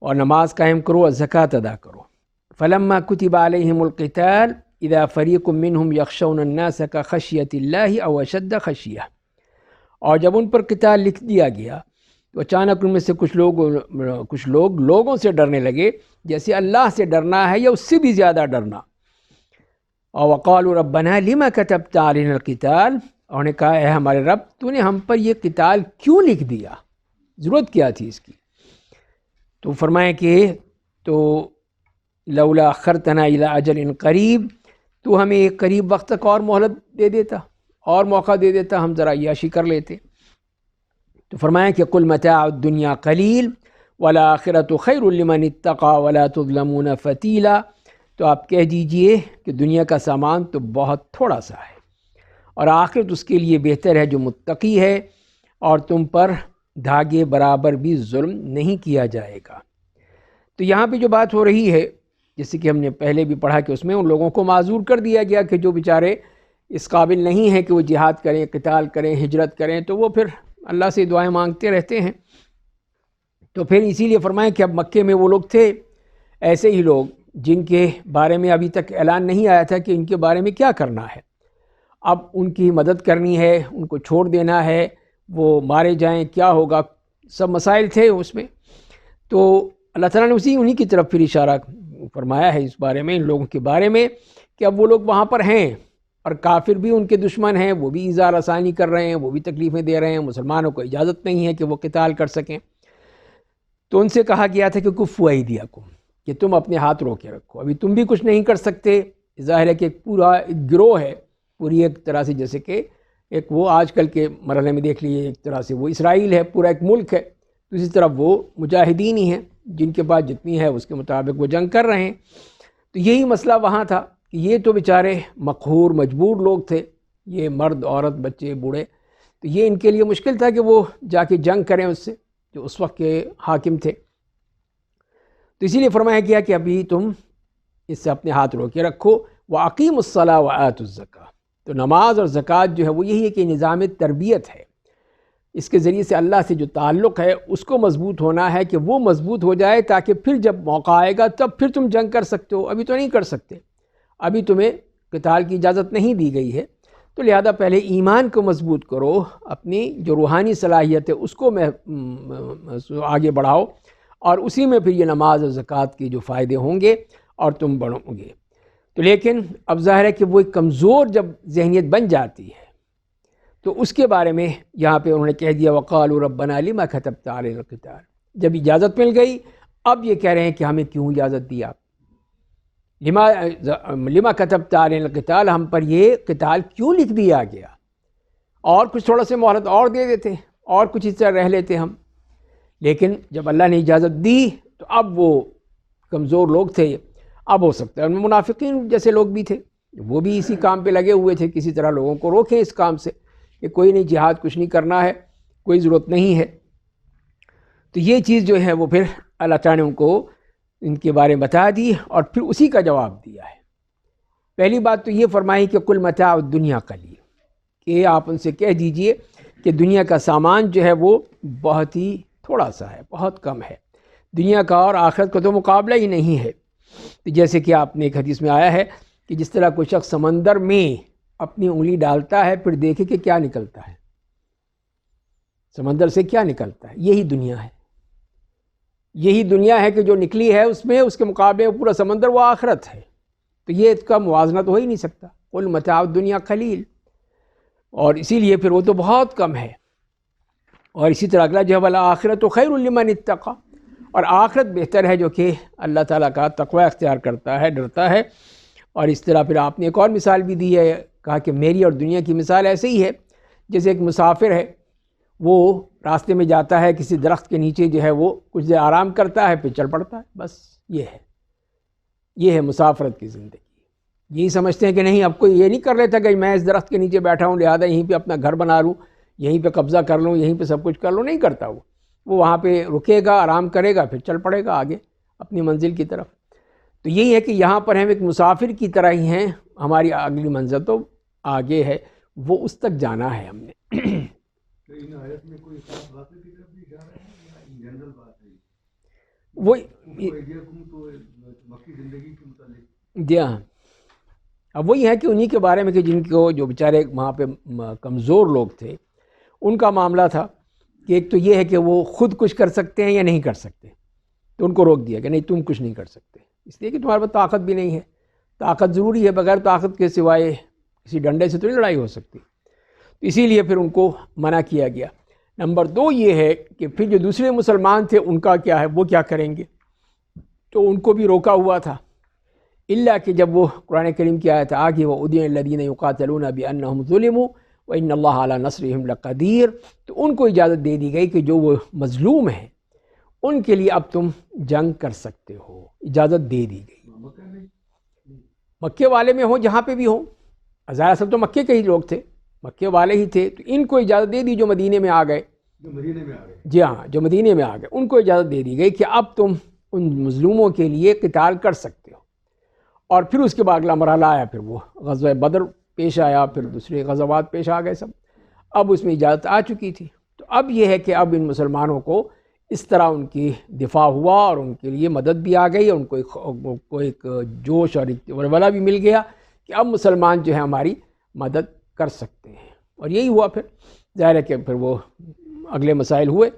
اور نماز قائم کرو اور زکوٰۃ ادا کرو۔ فلما کتب علیہم القتال اذا فریق منہم یخشون الناس کخشیۃ اللہ او اشد خشیہ، اور جب ان پر قتال لکھ دیا گیا تو اچانک ان میں سے کچھ لوگ لوگوں سے ڈرنے لگے جیسے اللہ سے ڈرنا ہے یا اس سے بھی زیادہ ڈرنا۔ اور وقالوا ربنا لما كتبت علينا القتال، اور نے کہا اے ہمارے رب تو نے ہم پر یہ قتال کیوں لکھ دیا، ضرورت کیا تھی اس کی؟ تو فرمائیں کہ تو لولا اخرتنا الى اجل قریب، تو ہمیں ایک قریب وقت تک اور مہلت دے دیتا اور موقع دے دیتا، ہم ذرا عیاشی کر لیتے۔ تو فرمایا کہ قل متاع الدنیا قلیل والآخرۃ خیر لمن اتقى ولا تظلمون فتیلا، تو آپ کہہ دیجئے کہ دنیا کا سامان تو بہت تھوڑا سا ہے اور آخرت اس کے لیے بہتر ہے جو متقی ہے، اور تم پر دھاگے برابر بھی ظلم نہیں کیا جائے گا۔ تو یہاں پہ جو بات ہو رہی ہے، جیسے کہ ہم نے پہلے بھی پڑھا کہ اس میں ان لوگوں کو معذور کر دیا گیا کہ جو بیچارے اس قابل نہیں ہیں کہ وہ جہاد کریں، قتال کریں، ہجرت کریں، تو وہ پھر اللہ سے دعائیں مانگتے رہتے ہیں۔ تو پھر اسی لیے فرمائیں کہ اب مکے میں وہ لوگ تھے ایسے ہی لوگ جن کے بارے میں ابھی تک اعلان نہیں آیا تھا کہ ان کے بارے میں کیا کرنا ہے، اب ان کی مدد کرنی ہے، ان کو چھوڑ دینا ہے، وہ مارے جائیں، کیا ہوگا، سب مسائل تھے اس میں۔ تو اللہ تعالیٰ نے انہی کی طرف پھر اشارہ فرمایا ہے اس بارے میں، ان لوگوں کے بارے میں، کہ اب وہ لوگ وہاں پر ہیں اور کافر بھی ان کے دشمن ہیں، وہ بھی ایذا رسانی کر رہے ہیں، وہ بھی تکلیفیں دے رہے ہیں، مسلمانوں کو اجازت نہیں ہے کہ وہ قتال کر سکیں۔ تو ان سے کہا گیا تھا کہ کفوا ایدیکم، کہ تم اپنے ہاتھ روکے رکھو، ابھی تم بھی کچھ نہیں کر سکتے۔ ظاہر ہے کہ ایک پورا ایک گروہ ہے، پوری ایک طرح سے جیسے کہ ایک وہ آج کل کے مرحلے میں دیکھ لیجیے، ایک طرح سے وہ اسرائیل ہے، پورا ایک ملک ہے، دوسری طرف وہ مجاہدین ہی ہیں جن کے پاس جتنی ہے اس کے مطابق وہ جنگ کر رہے ہیں۔ تو یہی مسئلہ وہاں تھا کہ یہ تو بیچارے مقہور مجبور لوگ تھے، یہ مرد عورت بچے بوڑھے، تو یہ ان کے لیے مشکل تھا کہ وہ جا کے جنگ کریں اس سے جو اس وقت کے حاکم تھے۔ تو اسی لیے فرمایا گیا کہ ابھی تم اس سے اپنے ہاتھ روکے رکھو، وَأَقِيمُوا الصَّلَاةَ وَآتُوا الزَّكَاةَ، تو نماز اور زکوٰۃ جو ہے وہ یہی ہے کہ نظام تربیت ہے، اس کے ذریعے سے اللہ سے جو تعلق ہے اس کو مضبوط ہونا ہے کہ وہ مضبوط ہو جائے، تاکہ پھر جب موقع آئے گا تب پھر تم جنگ کر سکتے ہو، ابھی تو نہیں کر سکتے، ابھی تمہیں قتال کی اجازت نہیں دی گئی ہے۔ تو لہذا پہلے ایمان کو مضبوط کرو، اپنی جو روحانی صلاحیت ہے اس کو آگے بڑھاؤ، اور اسی میں پھر یہ نماز اور زکوٰۃ کے جو فائدے ہوں گے اور تم بڑھو گے۔ تو لیکن اب ظاہر ہے کہ وہ ایک کمزور جب ذہنیت بن جاتی ہے تو اس کے بارے میں یہاں پہ انہوں نے کہہ دیا وقالوا ربنا لما كتبت علينا القتال، جب اجازت مل گئی اب یہ کہہ رہے ہیں کہ ہمیں کیوں اجازت دی آپ، لما كتبت علينا القتال، ہم پر یہ قتال کیوں لکھ دیا گیا، اور کچھ تھوڑا سے مہلت اور دے دیتے اور کچھ اس طرح رہ لیتے ہم۔ لیکن جب اللہ نے اجازت دی تو اب وہ کمزور لوگ تھے، اب ہو سکتا ہے ان میں منافقین جیسے لوگ بھی تھے، وہ بھی اسی کام پہ لگے ہوئے تھے، کسی طرح لوگوں کو روکیں اس کام سے کہ کوئی نہیں، جہاد کچھ نہیں کرنا ہے، کوئی ضرورت نہیں ہے۔ تو یہ چیز جو ہے وہ پھر اللہ تعالیٰ نے ان کو ان کے بارے میں بتا دی اور پھر اسی کا جواب دیا ہے۔ پہلی بات تو یہ فرمائی کہ قل متاع الدنیا قلیل، کہ آپ ان سے کہہ دیجئے کہ دنیا کا سامان جو ہے وہ بہت ہی تھوڑا سا ہے، بہت کم ہے، دنیا کا اور آخرت کا تو مقابلہ ہی نہیں ہے۔ تو جیسے کہ آپ نے ایک حدیث میں آیا ہے کہ جس طرح کوئی شخص سمندر میں اپنی انگلی ڈالتا ہے پھر دیکھے کہ کیا نکلتا ہے، سمندر سے کیا نکلتا ہے، یہی دنیا ہے، یہی دنیا ہے کہ جو نکلی ہے اس میں، اس کے مقابلے میں پورا سمندر وہ آخرت ہے۔ تو یہ اس کا موازنہ تو ہو ہی نہیں سکتا، قل متاع الدنیا قلیل، اور اسی لیے پھر وہ تو بہت کم ہے۔ اور اسی طرح اگلا جو ہے والآخرۃ خیر لمن اتقی، اور آخرت بہتر ہے جو کہ اللہ تعالیٰ کا تقوی اختیار کرتا ہے، ڈرتا ہے. اور اس طرح پھر آپ نے ایک اور مثال بھی دی ہے، کہا کہ میری اور دنیا کی مثال ایسے ہی ہے جیسے ایک مسافر ہے، وہ راستے میں جاتا ہے، کسی درخت کے نیچے جو ہے وہ کچھ دیر آرام کرتا ہے، پھر چل پڑتا ہے. بس یہ ہے مسافرت کی زندگی. یہی سمجھتے ہیں کہ نہیں، اب کوئی یہ نہیں کر لیتا کہ میں اس درخت کے نیچے بیٹھا ہوں لہذا یہیں پہ اپنا گھر بنا لوں، یہیں پہ قبضہ کر لوں، یہیں پہ سب کچھ کر لوں. نہیں کرتا وہ وہاں پہ رکے گا، آرام کرے گا، پھر چل پڑے گا آگے اپنی منزل کی طرف. تو یہی ہے کہ یہاں پر ہم ایک مسافر کی طرح ہی ہیں، ہماری اگلی منزل تو آگے ہے، وہ اس تک جانا ہے ہم نے. تو ان آیت میں کوئی خاص بات کی طرف بھی اشارہ ہے یا جنرل بات ہے؟ وہ تو مکی زندگی کے متعلق. جی ہاں، اب وہی ہے کہ انہی کے بارے میں کہ جن کو جو بیچارے وہاں پہ کمزور لوگ تھے ان کا معاملہ تھا کہ ایک تو یہ ہے کہ وہ خود کچھ کر سکتے ہیں یا نہیں کر سکتے. تو ان کو روک دیا کہ نہیں تم کچھ نہیں کر سکتے، اس لیے کہ تمہارے پاس طاقت بھی نہیں ہے. طاقت ضروری ہے، بغیر طاقت کے سوائے کسی ڈنڈے سے تو نہیں لڑائی ہو سکتی. تو اسی لیے پھر ان کو منع کیا گیا. نمبر 2 یہ ہے کہ پھر جو دوسرے مسلمان تھے ان کا کیا ہے، وہ کیا کریں گے. تو ان کو بھی روکا ہوا تھا، الا کہ جب وہ قرآن کریم کی آیت آ گئی وَأُذِنَ لِلَّذِينَ يُقَاتَلُونَ بِأَنَّهُمْ ظُلِمُوا وَإِنَّ اللَّهَ عَلَىٰ نَصْرِهِمْ لَقَدِيرٌ، تو ان کو اجازت دے دی گئی کہ جو وہ مظلوم ہیں ان کے لیے اب تم جنگ کر سکتے ہو، اجازت دے دی گئی. مکے والے میں ہو جہاں پہ بھی ہو، ظاہر اصل تو مکے کے ہی لوگ تھے، مکے والے ہی تھے، تو ان کو اجازت دے دی جو مدینے میں آ گئے. جو مدینے میں آ گئے. جی ہاں، جو مدینے میں آ گئے ان کو اجازت دے دی گئی کہ اب تم ان مظلوموں کے لیے قتال کر سکتے ہو. اور پھر اس کے بعد اگلا مرحلہ آیا، پھر وہ غزوہ بدر پیش آیا، پھر دوسرے غزوات پیش آ گئے سب. اب اس میں اجازت آ چکی تھی. تو اب یہ ہے کہ اب ان مسلمانوں کو اس طرح ان کی دفاع ہوا اور ان کے لیے مدد بھی آ گئی، ان کو ایک جوش اور ولولہ بھی مل گیا کہ اب مسلمان جو ہے ہماری مدد کر سکتے ہیں. اور یہی ہوا. پھر ظاہر ہے کہ پھر وہ اگلے مسائل ہوئے،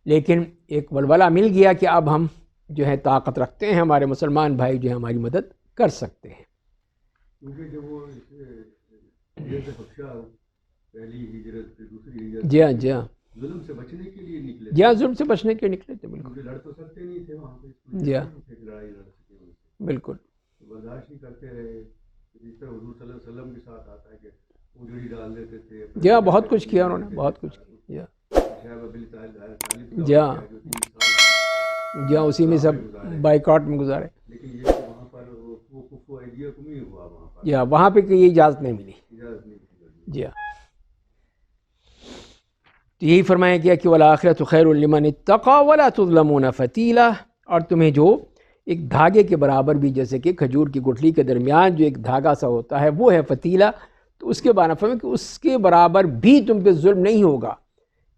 لیکن ایک ولولہ مل گیا کہ اب ہم جو ہے طاقت رکھتے ہیں، ہمارے مسلمان بھائی جو ہے ہماری مدد کر سکتے ہیں. کیونکہ جب وہ ہجرت بخشا، پہلی ہجرت دوسری ہجرت، جی ہاں جی ہاں ظلم سے بچنے کے لیے نکلے. جی ہاں، ظلم سے بچنے کے نکلے تھے. بالکل لڑ تو سکتے نہیں تھے وہاں پہ. جی ہاں لڑائی لڑ سکے بالکل. برداشت نہیں کرتے رہے. جس طرح حضور صلی اللہ علیہ وسلم کے ساتھ آتا ہے کہ اجڑی ڈال دیتے تھے. جی ہاں، بہت کچھ کیا انہوں نے، بہت کچھ کیا. جی ہاں جی ہاں، اسی میں سب بائیکاٹ میں گزارے. لیکن یہ وہاں پر وہ کفو ایدیکم ہی ہوا وہاں پر. جی ہاں، وہاں پہ یہ اجازت نہیں ملی. اجازت نہیں تھی. جی ہاں، تو یہی فرمایا گیا کہ والآخرۃ خیر لمن اتقی ولا تظلمون فتیلا. اور تمہیں جو ایک دھاگے کے برابر بھی، جیسے کہ کھجور کی گٹھلی کے درمیان جو ایک دھاگا سا ہوتا ہے وہ ہے فتیلا، تو اس کے بارے میں کہ اس کے برابر بھی تم پہ ظلم نہیں ہوگا.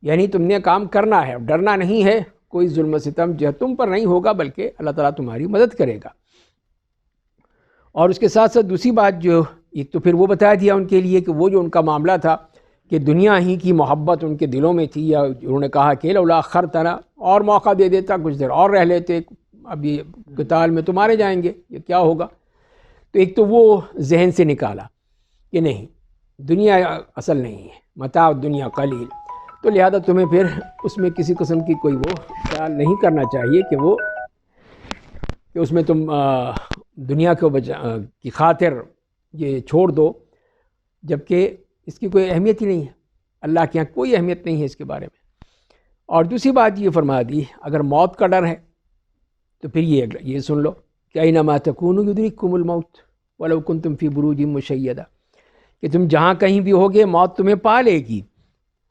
یعنی تم نے کام کرنا ہے، ڈرنا نہیں ہے، کوئی ظلم و ستم جو ہے تم پر نہیں ہوگا، بلکہ اللہ تعالیٰ تمہاری مدد کرے گا. اور اس کے ساتھ ساتھ دوسری بات جو ایک تو پھر وہ بتا دیا ان کے لیے کہ وہ جو ان کا معاملہ تھا کہ دنیا ہی کی محبت ان کے دلوں میں تھی، یا انہوں نے کہا کہ لولا اخرتنا، اور موقع دے دیتا، کچھ دیر اور رہ لیتے، اب یہ قتال میں تمہارے جائیں گے، یہ کیا ہوگا. تو ایک تو وہ ذہن سے نکالا کہ نہیں، دنیا اصل نہیں ہے، متاع دنیا قلیل، تو لہذا تمہیں پھر اس میں کسی قسم کی کوئی وہ خیال نہیں کرنا چاہیے کہ اس میں تم دنیا کی خاطر یہ چھوڑ دو، جبکہ اس کی کوئی اہمیت ہی نہیں ہے. اللہ کے یہاں کوئی اہمیت نہیں ہے اس کے بارے میں. اور دوسری بات یہ فرما دی، اگر موت کا ڈر ہے تو پھر یہ سن لو کہ اینما تکونوا یدرککم الموت ولو کنتم فی بروج مشیدہ، کہ تم جہاں کہیں بھی ہوگے موت تمہیں پا لے گی،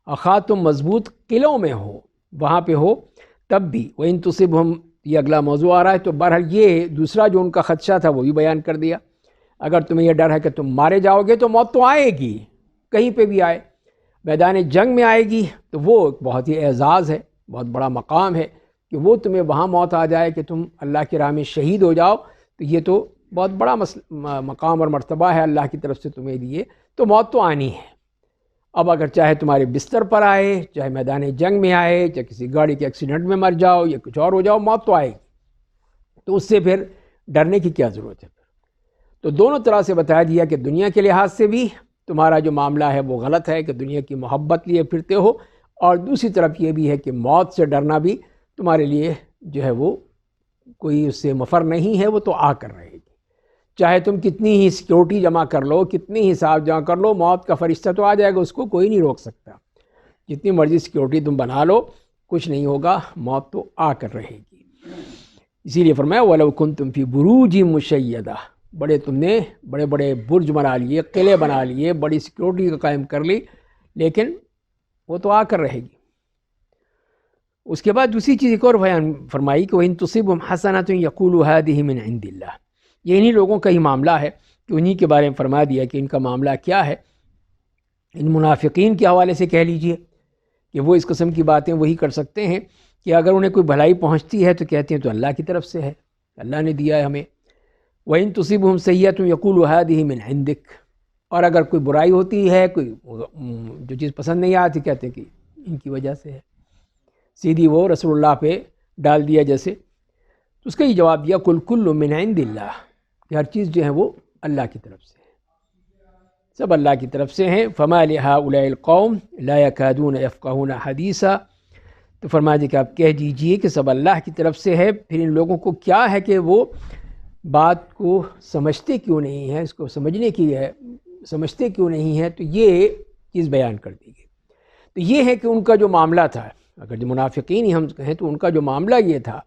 خواہ تم مضبوط قلعوں میں ہو، وہاں پہ ہو تب بھی. وَإِن تُصِبْهُمْ، یہ اگلا موضوع آ رہا ہے. تو بہرحال یہ دوسرا جو ان کا خدشہ تھا وہ بھی بیان کر دیا. اگر تمہیں یہ ڈر ہے کہ تم مارے جاؤ گے تو موت تو آئے گی، کہیں پہ بھی آئے، میدان جنگ میں آئے گی، تو وہ بہت ہی اعزاز ہے، بہت بڑا مقام ہے کہ وہ تمہیں وہاں موت آ جائے کہ تم اللہ کی راہ میں شہید ہو جاؤ. تو یہ تو بہت بڑا مقام اور مرتبہ ہے اللہ کی طرف سے تمہیں دیے. تو موت تو آنی ہے. اب اگر چاہے تمہارے بستر پر آئے، چاہے میدان جنگ میں آئے، چاہے کسی گاڑی کے ایکسیڈنٹ میں مر جاؤ یا کچھ اور ہو جاؤ، موت تو آئے گی. تو اس سے پھر ڈرنے کی کیا ضرورت ہے؟ تو دونوں طرح سے بتایا دیا کہ دنیا کے لحاظ سے بھی تمہارا جو معاملہ ہے وہ غلط ہے کہ دنیا کی محبت لیے پھرتے ہو، اور دوسری طرف یہ بھی ہے کہ موت سے ڈرنا بھی تمہارے لیے جو ہے وہ کوئی اس سے مفر نہیں ہے، وہ تو آ کر رہے گی، چاہے تم کتنی ہی سیکیورٹی جمع کر لو، کتنی ہی حساب جمع کر لو، موت کا فرشتہ تو آ جائے گا، اس کو کوئی نہیں روک سکتا، جتنی مرضی سیکیورٹی تم بنا لو کچھ نہیں ہوگا، موت تو آ کر رہے گی۔ اسی لیے فرمایا وَلَوْ كُنْتُمْ فِي بُرُوجٍ مُشَيَّدَةٍ، بڑے تم نے بڑے بڑے برج بنا لیے، قلعے بنا لیے، بڑی سیکیورٹی کا قائم کر لی، لیکن وہ تو آ کر رہے گی۔ اس کے بعد دوسری چیز ایک اور بیان فرمائی کہ وَإِن تُصِبْهُمْ حَسَنَةٌ يَقُولُوا هَٰذِهِ مِنْ عِنْدِ اللَّهِ، یہ انہی لوگوں کا ہی معاملہ ہے کہ انہی کے بارے میں فرما دیا کہ ان کا معاملہ کیا ہے۔ ان منافقین کے حوالے سے کہہ لیجئے کہ وہ اس قسم کی باتیں وہی کر سکتے ہیں کہ اگر انہیں کوئی بھلائی پہنچتی ہے تو کہتے ہیں تو اللہ کی طرف سے ہے، اللہ نے دیا ہے ہمیں۔ وَإِن تُصِبْهُمْ سَيِّئَةٌ يَقُولُوا هَٰذِهِ مِنْ عِنْدِكَ، اور اگر کوئی برائی ہوتی ہے، کوئی جو چیز پسند نہیں آتی، کہتے ہیں کہ ان کی وجہ سے ہے، سیدھی وہ رسول اللہ پہ ڈال دیا جیسے۔ تو اس کا یہ جواب دیا قُلْ كُلٌّ مِّنْ عِنْدِ اللَّهِ، کہ ہر چیز جو ہے وہ اللہ کی طرف سے ہے، سب اللہ کی طرف سے ہیں۔ فَمَا لِهَٰؤُلَاءِ الْقَوْمِ لَا يَكَادُونَ يَفْقَهُونَ حَدِيثًا، تو فرما دی کہ آپ کہہ دیجئے کہ سب اللہ کی طرف سے ہے، پھر ان لوگوں کو کیا ہے کہ وہ بات کو سمجھتے کیوں نہیں ہیں، اس کو سمجھنے کی ہے، سمجھتے کیوں نہیں ہیں، تو یہ چیز بیان کر دی گئی۔ تو یہ ہے کہ ان کا جو معاملہ تھا، اگر جو منافقین ہی ہم کہیں تو ان کا جو معاملہ یہ تھا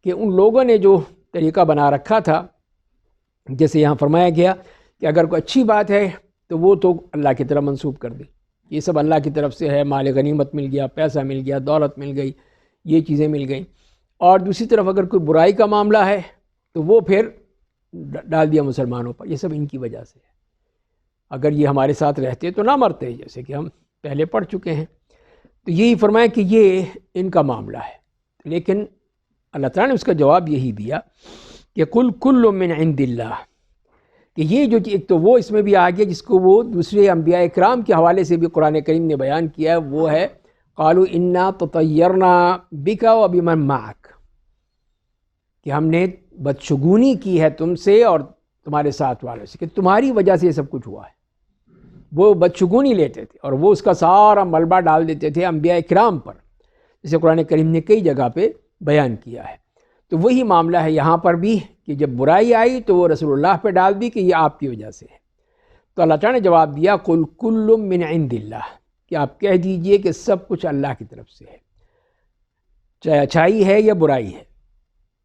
کہ ان لوگوں نے جو طریقہ بنا رکھا تھا، جیسے یہاں فرمایا گیا کہ اگر کوئی اچھی بات ہے تو وہ تو اللہ کی طرف منسوب کر دی، یہ سب اللہ کی طرف سے ہے، مال غنیمت مل گیا، پیسہ مل گیا، دولت مل گئی، یہ چیزیں مل گئیں۔ اور دوسری طرف اگر کوئی برائی کا معاملہ ہے تو وہ پھر ڈال دیا مسلمانوں پر، یہ سب ان کی وجہ سے ہے، اگر یہ ہمارے ساتھ رہتے تو نہ مرتے، جیسے کہ ہم پہلے پڑھ چکے ہیں۔ تو یہی فرمایا کہ یہ ان کا معاملہ ہے، لیکن اللہ تعالیٰ نے اس کا جواب یہی دیا کہ قُلْ كُلٌّ مِّنْ عِنْدِ اللَّهِ، کہ یہ جو ایک تو وہ اس میں بھی آ گیا جس کو وہ دوسرے انبیاء اکرام کے حوالے سے بھی قرآن کریم نے بیان کیا ہے، وہ ہے قَالُوا إِنَّا تَطَيَّرْنَا بِكَ وَبِمَن مَّعَكَ، کہ ہم نے بدشگونی کی ہے تم سے اور تمہارے ساتھ والوں سے، کہ تمہاری وجہ سے یہ سب کچھ ہوا ہے۔ وہ بدشگونی لیتے تھے اور وہ اس کا سارا ملبہ ڈال دیتے تھے انبیاء اکرام پر، جسے قرآن کریم نے کئی جگہ پہ بیان کیا ہے۔ تو وہی معاملہ ہے یہاں پر بھی کہ جب برائی آئی تو وہ رسول اللہ پہ ڈال دی کہ یہ آپ کی وجہ سے ہے۔ تو اللہ تعالیٰ نے جواب دیا قُلْ كُلٌّ مِّنْ عِنْدِ اللَّهِ، کہ آپ کہہ دیجئے کہ سب کچھ اللہ کی طرف سے ہے، چاہے اچھائی ہے یا برائی ہے،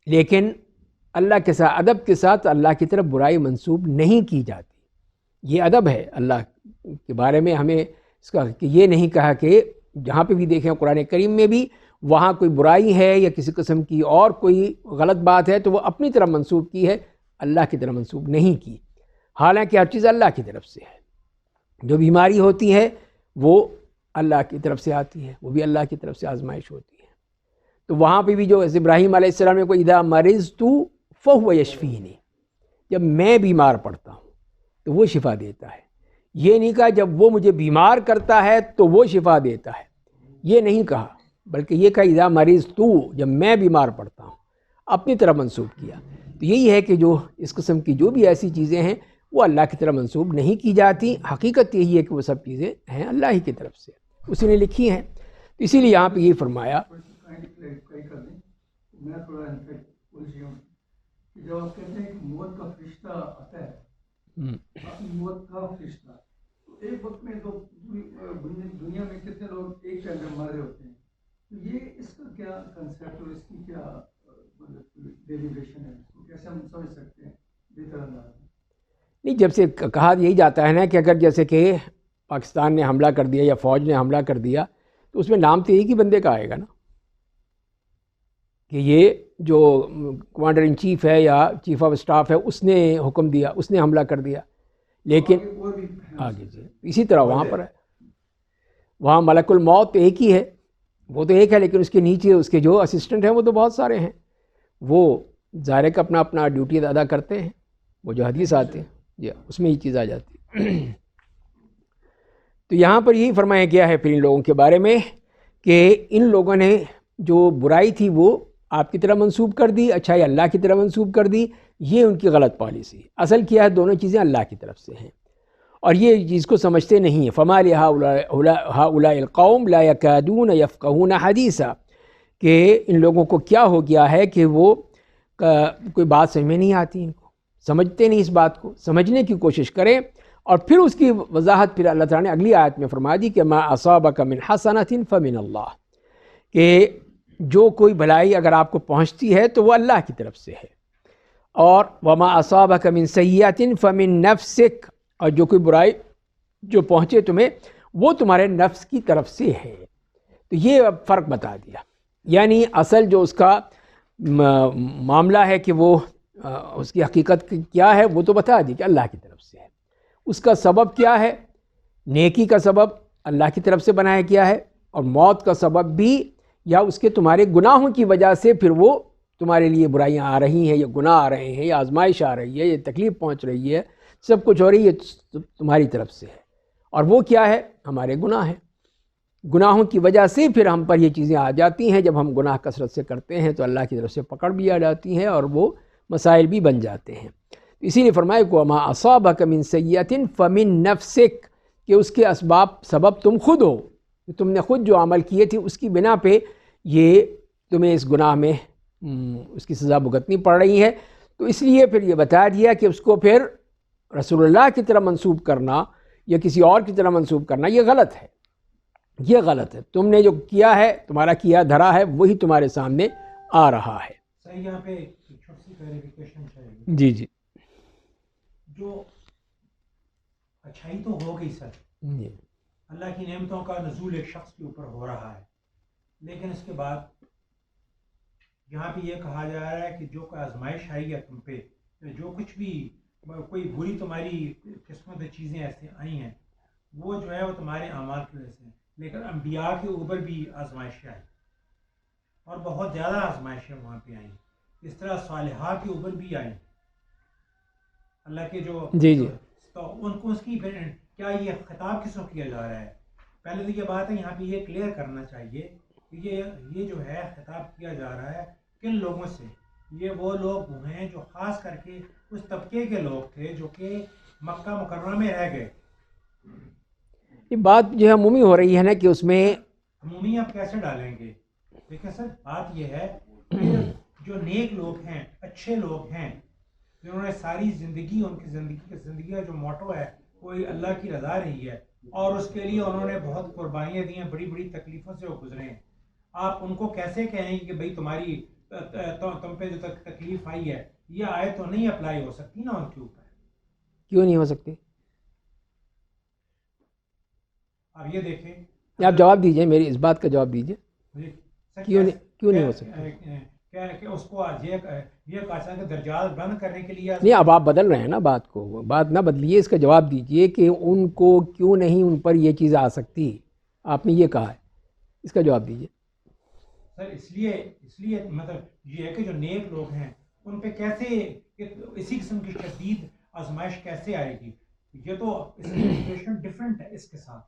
لیکن اللہ کے ساتھ ادب کے ساتھ اللہ کی طرف برائی منسوب نہیں کی جاتی۔ یہ ادب ہے اللہ کے بارے میں، ہمیں اس کا کہ یہ نہیں کہا کہ جہاں پہ بھی دیکھیں قرآن کریم میں بھی وہاں کوئی برائی ہے یا کسی قسم کی اور کوئی غلط بات ہے تو وہ اپنی طرف منسوب کی ہے، اللہ کی طرف منسوب نہیں کی، حالانکہ ہر چیز اللہ کی طرف سے ہے۔ جو بیماری ہوتی ہے وہ اللہ کی طرف سے آتی ہے، وہ بھی اللہ کی طرف سے آزمائش ہوتی ہے۔ تو وہاں پہ بھی جو ابراہیم علیہ السلام نے کوئی اذا مرضت فہو یشفینی، جب میں بیمار پڑتا ہوں تو وہ شفا دیتا ہے، یہ نہیں کہا جب وہ مجھے بیمار کرتا ہے تو وہ شفا دیتا ہے، یہ نہیں کہا، بلکہ یہ کہا اذا مرضت، جب میں بیمار پڑتا ہوں، اپنی طرف منسوب کیا۔ تو یہی ہے کہ جو اس قسم کی جو بھی ایسی چیزیں ہیں وہ اللہ کی طرف منسوب نہیں کی جاتی، حقیقت یہی ہے کہ وہ سب چیزیں ہیں اللہ ہی کی طرف سے، اسی نے لکھی ہیں۔ تو اسی لیے یہاں پہ یہ فرمایا میں تھوڑا الجھی ہوں کہ جب آپ کہتے ہیں کہ موت کا فرشتہ آتا ہے، موت کا فرشتہ، تو ایک وقت میں تو دنیا میں کتنے لوگ ایک ٹائم میں مر رہے ہوتے ہیں، تو یہ اس کا کیا کنسیپٹ اور اس کی کیا ڈیلیگیشن ہے، اس کو کیسے ہم سمجھ سکتے ہیں بہتر انداز میں؟ نہیں، جب سے کہا یہی جاتا ہے نا کہ اگر جیسے کہ پاکستان نے حملہ کر دیا یا فوج نے حملہ کر دیا تو اس میں نام تو ایک ہی بندے کا آئے گا نا، کہ یہ جو کمانڈر ان چیف ہے یا چیف آف اسٹاف ہے اس نے حکم دیا، اس نے حملہ کر دیا، لیکن آگے سے اسی طرح وہاں پر ہے، وہاں ملک الموت ایک ہی ہے، وہ تو ایک ہے، لیکن اس کے نیچے اس کے جو اسسٹنٹ ہیں وہ تو بہت سارے ہیں، وہ ظاہر ہے کہ اپنا اپنا ڈیوٹی ادا کرتے ہیں، وہ جو حدیث آتے ہیں جی اس میں یہ چیز آ جاتی ہے۔ تو یہاں پر یہی فرمایا گیا ہے پھر ان لوگوں کے بارے میں کہ ان لوگوں نے جو برائی تھی وہ آپ کی طرف منسوب کر دی، اچھائی اللہ کی طرف منسوب کر دی، یہ ان کی غلط پالیسی۔ اصل کیا ہے، دونوں چیزیں اللہ کی طرف سے ہیں اور یہ چیز کو سمجھتے نہیں ہیں۔ فما لهؤلاء القوم لا يكادون يفقهون حديثا، کہ ان لوگوں کو کیا ہو گیا ہے کہ وہ کوئی بات سمجھ میں نہیں آتی، ان کو سمجھتے نہیں، اس بات کو سمجھنے کی کوشش کریں. اور پھر اس کی وضاحت پھر اللہ تعالیٰ نے اگلی آیت میں فرما دی کہ ما اصابک من حسنۃ فمن اللہ، کہ جو کوئی بھلائی اگر آپ کو پہنچتی ہے تو وہ اللہ کی طرف سے ہے، اور وما اصابک من سیئۃ فمن نفسک، اور جو کوئی برائی جو پہنچے تمہیں وہ تمہارے نفس کی طرف سے ہے. تو یہ اب فرق بتا دیا، یعنی اصل جو اس کا معاملہ ہے کہ وہ اس کی حقیقت کیا ہے وہ تو بتا دی کہ اللہ کی طرف سے ہے. اس کا سبب کیا ہے؟ نیکی کا سبب اللہ کی طرف سے بنایا گیا ہے، اور موت کا سبب بھی یا اس کے تمہارے گناہوں کی وجہ سے پھر وہ تمہارے لیے برائیاں آ رہی ہیں، یا گناہ آ رہے ہیں، یا آزمائش آ رہی ہے، یا تکلیف پہنچ رہی ہے، سب کچھ ہو رہی ہے تمہاری طرف سے ہے. اور وہ کیا ہے؟ ہمارے گناہ ہیں. گناہوں کی وجہ سے پھر ہم پر یہ چیزیں آ جاتی ہیں. جب ہم گناہ کثرت سے کرتے ہیں تو اللہ کی طرف سے پکڑ بھی آ جاتی ہیں اور وہ مسائل بھی بن جاتے ہیں. اسی لیے فرمایا کہ وما اصابک من سیئۃ فمن نفسک، کہ اس کے سبب تم خود ہو، تم نے خود جو عمل کیے تھے اس کی بنا پہ یہ تمہیں اس گناہ میں اس کی سزا بھگتنی پڑ رہی ہے. تو اس لیے پھر یہ بتا دیا کہ اس کو پھر رسول اللہ کی طرح منسوب کرنا یا کسی اور کی طرح منسوب کرنا یہ غلط ہے، یہ غلط ہے. تم نے جو کیا ہے، تمہارا کیا دھرا ہے، وہی تمہارے سامنے آ رہا ہے. صحیح. یہاں پہ چھوٹی سی کلیریفیکیشن چاہیے. جی جی جو اچھائی تو ہو گئی سر، جی اللہ کی نعمتوں کا نزول ایک شخص کے اوپر ہو رہا ہے، لیکن اس کے بعد یہاں پہ یہ کہا جا رہا ہے کہ جو کوئی آزمائش آئی ہے تم پہ، جو کچھ بھی کوئی بری تمہاری قسمت چیزیں ایسے آئی ہیں، وہ جو ہے وہ تمہارے اعمال کی وجہ سے ہیں. لیکن انبیاء کے اوپر بھی آزمائشیں آئیں، اور بہت زیادہ آزمائشیں وہاں پہ آئیں. اس طرح صالحہ کے اوپر بھی آئیں، اللہ کے جو جی جی تو ان کو اس کی کیا یہ خطاب کس کو کیا جا رہا ہے؟ پہلے تو یہ بات ہے یہاں پہ یہ کلیئر کرنا چاہیے کہ یہ جو ہے خطاب کیا جا رہا ہے کن لوگوں سے. یہ وہ لوگ ہیں جو خاص کر کے اس طبقے کے لوگ تھے جو کہ مکہ مکرمہ میں رہ گئے. یہ بات جو ہے عمومی ہو رہی ہے نا کہ اس میں عمومی آپ کیسے ڈالیں گے؟ دیکھیں سر، بات یہ ہے کہ جو نیک لوگ ہیں، اچھے لوگ ہیں، جنہوں نے ساری زندگی، ان کی زندگی کا جو موٹو ہے کوئی اللہ کی رضا رہی ہے، اور اس کے لیے انہوں نے بہت قربانیاں دی ہیں، بڑی بڑی تکلیفوں سے وہ گزرے ہیں. آپ ان کو کیسے کہیں کہ بھئی تمہاری تم پہ جو تکلیف آئی ہے یہ آیت تو نہیں اپلائی ہو سکتی نا ان کے اوپر؟ کیوں نہیں ہو سکتی؟ آپ یہ دیکھیں، آپ جواب دیجئے، میری اس بات کا جواب دیجئے، کیوں نہیں ہو سکتی؟ کہ اس کو یہ کہا کہ درجات بند کرنے کے لیے نہیں، اب آپ بدل رہے ہیں نا بات کو، بات نہ بدلیے، اس کا جواب دیجئے کہ ان کو کیوں نہیں ان پر یہ چیز آ سکتی. آپ نے یہ کہا ہے، اس کا جواب دیجئے. سر اس لیے مطلب یہ ہے کہ جو نیک لوگ ہیں ان پہ کیسے اسی قسم کی شدید آزمائش کیسے آئے گی؟ یہ تو اس کی سچویشن ڈفرینٹ ہے اس کے ساتھ،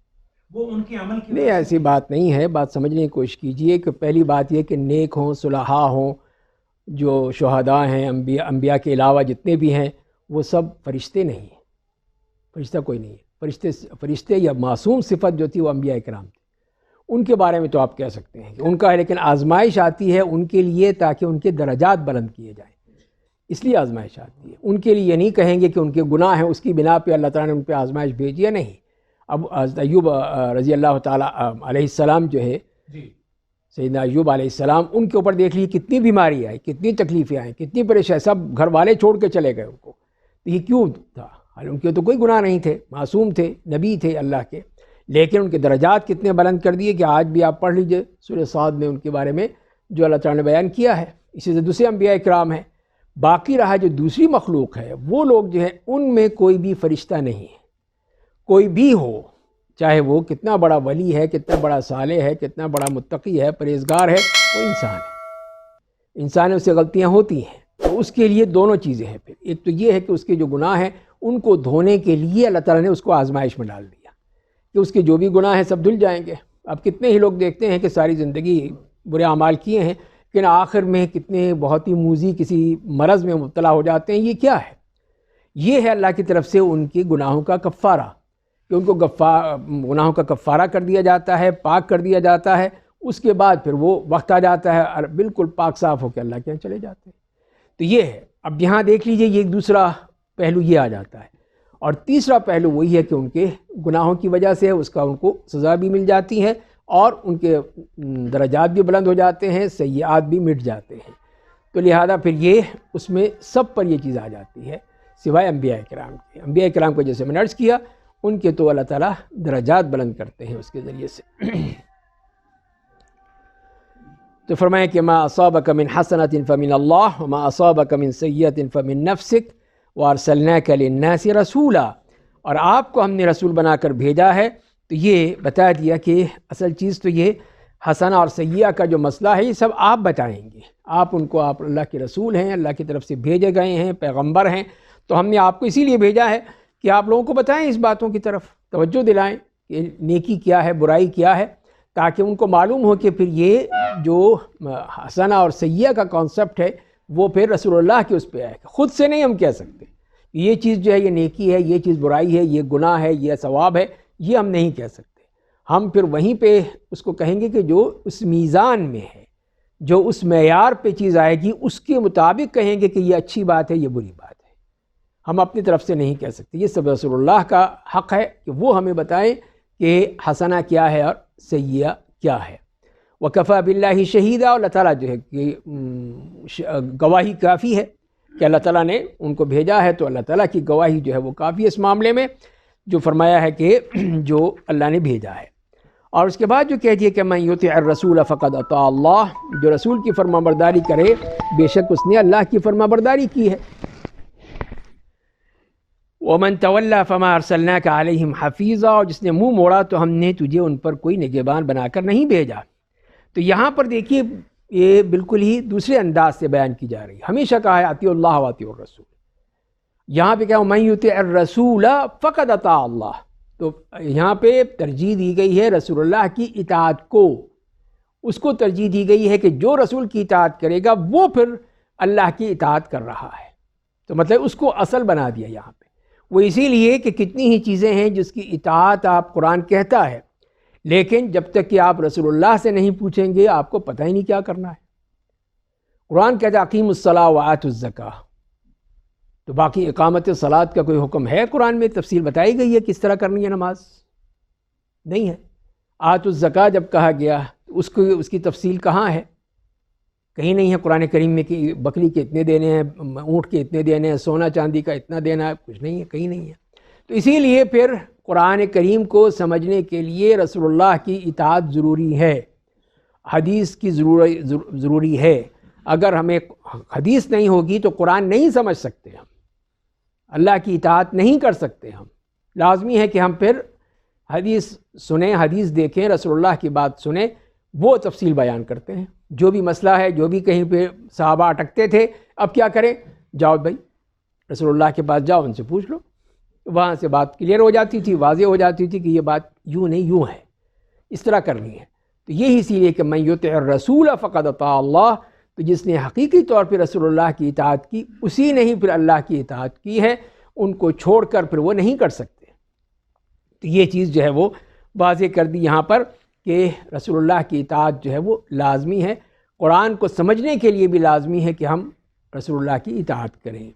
وہ ان کے عمل کی نہیں، ایسی بات نہیں ہے. بات سمجھنے کی کوشش کیجئے کہ پہلی بات یہ کہ نیک ہوں، صلحاء ہوں، جو شہداء ہیں، انبیاء کے علاوہ جتنے بھی ہیں، وہ سب فرشتے نہیں ہیں. فرشتہ کوئی نہیں ہے. فرشتے یا معصوم صفت جو تھی وہ انبیاء کرام تھی. ان کے بارے میں تو آپ کہہ سکتے ہیں کہ ان کا ہے، لیکن آزمائش آتی ہے ان کے لیے تاکہ ان کے درجات بلند کیے جائیں، اس لیے آزمائش آتی ہے. ان کے لیے یہ نہیں کہیں گے کہ ان کے گناہ ہیں اس کی بنا پہ اللہ تعالیٰ نے ان پہ آزمائش بھیجی ہے، نہیں. اب ایوب رضی اللہ تعالیٰ علیہ السلام جو ہے، سیدنا ایوب علیہ السلام، ان کے اوپر دیکھ لیجیے کتنی بیماری آئی، کتنی تکلیفیں آئیں، کتنی پریشانی، سب گھر والے چھوڑ کے چلے گئے ان کو. تو یہ کیوں تھا؟ ان کے تو کوئی گناہ نہیں تھے، معصوم تھے، نبی تھے اللہ کے، لیکن ان کے درجات کتنے بلند کر دیے کہ آج بھی آپ پڑھ لیجئے سورہ صاد میں ان کے بارے میں جو اللہ تعالیٰ نے بیان کیا ہے. اسی سے دوسرے انبیاء کرام ہیں. باقی رہا جو دوسری مخلوق ہے، وہ لوگ جو ہے ان میں کوئی بھی فرشتہ نہیں ہے. کوئی بھی ہو، چاہے وہ کتنا بڑا ولی ہے، کتنا بڑا صالح ہے، کتنا بڑا متقی ہے، پرہیزگار ہے، وہ انسان ہے. انسان سے غلطیاں ہوتی ہیں، تو اس کے لیے دونوں چیزیں ہیں. پھر ایک تو یہ ہے کہ اس کے جو گناہ ہیں ان کو دھونے کے لیے اللہ تعالیٰ نے اس کو آزمائش میں ڈال دیا کہ اس کے جو بھی گناہ ہیں سب دھل جائیں گے. اب کتنے ہی لوگ دیکھتے ہیں کہ ساری زندگی برے اعمال کیے ہیں، لیکن آخر میں کتنے بہت ہی موذی کسی مرض میں مبتلا ہو جاتے ہیں. یہ کیا ہے؟ یہ ہے اللہ کی طرف سے ان کی گناہوں کا کفارہ، کہ ان کو گناہوں کا کفارہ کر دیا جاتا ہے، پاک کر دیا جاتا ہے. اس کے بعد پھر وہ وقت آ جاتا ہے اور بالکل پاک صاف ہو کے اللہ کے یہاں چلے جاتے ہیں. تو یہ ہے. اب یہاں دیکھ لیجئے یہ ایک دوسرا پہلو یہ آ جاتا ہے. اور تیسرا پہلو وہی ہے کہ ان کے گناہوں کی وجہ سے اس کا ان کو سزا بھی مل جاتی ہے اور ان کے درجات بھی بلند ہو جاتے ہیں, سیئات بھی مٹ جاتے ہیں. تو لہذا پھر یہ اس میں سب پر یہ چیز آ جاتی ہے سوائے انبیاء کرام کے. انبیاء کرام کو جیسے میں نے عرض کیا ان کے تو اللہ تعالیٰ درجات بلند کرتے ہیں اس کے ذریعے سے. تو فرمایا کہ ما اصابک من حسنۃ فمن اللہ وما اصابک من سیئۃ فمن نفسک وارسلناک للناس رسولا. اور آپ کو ہم نے رسول بنا کر بھیجا ہے. تو یہ بتا دیا کہ اصل چیز تو یہ حسنہ اور سیئہ کا جو مسئلہ ہے یہ سب آپ بتائیں گے. آپ ان کو, آپ اللہ کے رسول ہیں, اللہ کی طرف سے بھیجے گئے ہیں, پیغمبر ہیں. تو ہم نے آپ کو اسی لیے بھیجا ہے کہ آپ لوگوں کو بتائیں, اس باتوں کی طرف توجہ دلائیں کہ نیکی کیا ہے, برائی کیا ہے, تاکہ ان کو معلوم ہو کہ پھر یہ جو حسنہ اور سیئہ کا کانسیپٹ ہے وہ پھر رسول اللہ کے اس پہ آئے. خود سے نہیں ہم کہہ سکتے یہ چیز جو ہے یہ نیکی ہے, یہ چیز برائی ہے, یہ گناہ ہے, یہ ثواب ہے, یہ ہم نہیں کہہ سکتے. ہم پھر وہیں پہ اس کو کہیں گے کہ جو اس میزان میں ہے, جو اس معیار پہ چیز آئے گی اس کے مطابق کہیں گے کہ یہ اچھی بات ہے, یہ بری بات ہے. ہم اپنی طرف سے نہیں کہہ سکتے. یہ سب رسول اللہ کا حق ہے کہ وہ ہمیں بتائیں کہ حسنہ کیا ہے اور سیئہ کیا ہے. وَكَفَى بِاللَّهِ شَهِيدًا. اور اللہ تعالیٰ جو ہے کہ گواہی کافی ہے کہ اللہ تعالیٰ نے ان کو بھیجا ہے, تو اللہ تعالیٰ کی گواہی جو ہے وہ کافی ہے اس معاملے میں جو فرمایا ہے کہ جو اللہ نے بھیجا ہے. اور اس کے بعد جو کہہ دیا کہ مَن يُطِعِ الرَّسُولَ فَقَدْ أَطَاعَ اللَّهَ. جو رسول کی فرما برداری کرے بے شک اس نے اللہ کی فرما برداری کی ہے. وَمَن تَوَلَّى فَمَا أَرْسَلْنَاكَ عَلَيْهِمْ حَفِيظًا. اور جس نے منہ موڑا تو ہم نے تجھے ان پر کوئی نگہبان بنا کر نہیں بھیجا. تو یہاں پر دیکھیے یہ بالکل ہی دوسرے انداز سے بیان کی جا رہی ہے. ہمیشہ کہا ہے اطیعوا اللہ واطیعوا الرسول. یہاں پہ کیا مَن یُطِعِ الرَّسُولَ فَقَدْ أَطَاعَ اللَّهَ. تو یہاں پہ ترجیح دی گئی ہے رسول اللہ کی اطاعت کو. اس کو ترجیح دی گئی ہے کہ جو رسول کی اطاعت کرے گا وہ پھر اللہ کی اطاعت کر رہا ہے. تو مطلب اس کو اصل بنا دیا یہاں پہ. وہ اسی لیے کہ کتنی ہی چیزیں ہیں جس کی اطاعت آپ قرآن کہتا ہے, لیکن جب تک کہ آپ رسول اللہ سے نہیں پوچھیں گے آپ کو پتہ ہی نہیں کیا کرنا ہے. قرآن کہتا ہے اقیموا الصلاۃ وآتوا الزکاۃ. تو باقی اقامت صلاۃ کا کوئی حکم ہے قرآن میں؟ تفصیل بتائی گئی ہے کس طرح کرنی ہے نماز؟ نہیں ہے. آتوا الزکاۃ جب کہا گیا اس کی تفصیل کہاں ہے؟ کہیں نہیں ہے قرآن کریم میں کہ بکری کے اتنے دینے ہیں, اونٹ کے اتنے دینے ہیں, سونا چاندی کا اتنا دینا ہے, کچھ نہیں ہے, کہیں نہیں ہے. تو اسی لیے پھر قرآن کریم کو سمجھنے کے لیے رسول اللہ کی اطاعت ضروری ہے, حدیث کی ضروری ہے. اگر ہمیں حدیث نہیں ہوگی تو قرآن نہیں سمجھ سکتے, ہم اللہ کی اطاعت نہیں کر سکتے. ہم لازمی ہے کہ ہم پھر حدیث سنیں, حدیث دیکھیں, رسول اللہ کی بات سنیں, وہ تفصیل بیان کرتے ہیں. جو بھی مسئلہ ہے, جو بھی کہیں پہ صحابہ اٹکتے تھے, اب کیا کریں, جاؤ بھائی رسول اللہ کے پاس جاؤ, ان سے پوچھ لو. وہاں سے بات کلیئر ہو جاتی تھی, واضح ہو جاتی تھی کہ یہ بات یوں نہیں یوں ہے, اس طرح کرنی ہے. تو یہی اسی لیے کہ من یطع الرسول فقد اطاع اللہ. تو جس نے حقیقی طور پہ رسول اللہ کی اطاعت کی اسی نے ہی پھر اللہ کی اطاعت کی ہے. ان کو چھوڑ کر پھر وہ نہیں کر سکتے. تو یہ چیز جو ہے وہ واضح کر دی یہاں پر کہ رسول اللہ کی اطاعت جو ہے وہ لازمی ہے. قرآن کو سمجھنے کے لیے بھی لازمی ہے کہ ہم رسول اللہ کی اطاعت کریں.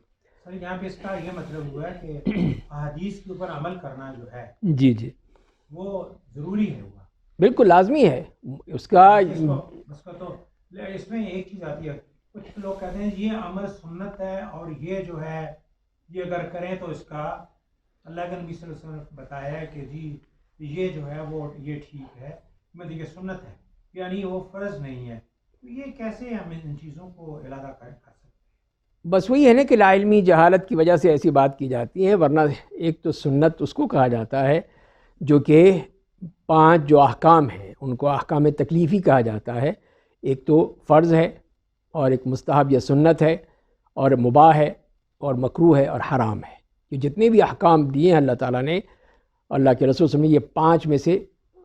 سر یہاں پہ اس کا یہ مطلب ہوا ہے کہ احادیث کے اوپر عمل کرنا جو ہے جی جی وہ ضروری ہے, ہوا بالکل لازمی ہے اس کا. تو اس میں ایک چیز آتی ہے, کچھ لوگ کہتے ہیں یہ عمل سنت ہے اور یہ جو ہے یہ اگر کریں تو اس کا اللہ کے نبی صلی اللہ علیہ وسلم نے بتایا ہے کہ جی یہ جو ہے وہ یہ ٹھیک ہے, میں یہ سنت ہے, یعنی وہ فرض نہیں ہے. تو یہ کیسے ہم ان چیزوں کو علیحدہ کر سکتے ہیں؟ بس وہی ہے نا کہ لاعلمی جہالت کی وجہ سے ایسی بات کی جاتی ہے. ورنہ ایک تو سنت اس کو کہا جاتا ہے جو کہ 5 جو احکام ہیں ان کو احکام تکلیفی کہا جاتا ہے. ایک تو فرض ہے, اور ایک مستحب یا سنت ہے, اور مباح ہے, اور مکروہ ہے, اور حرام ہے. یہ جتنے بھی احکام دیے ہیں اللہ تعالیٰ نے, اللہ کے رسول صلی اللہ علیہ وسلم, یہ 5 میں سے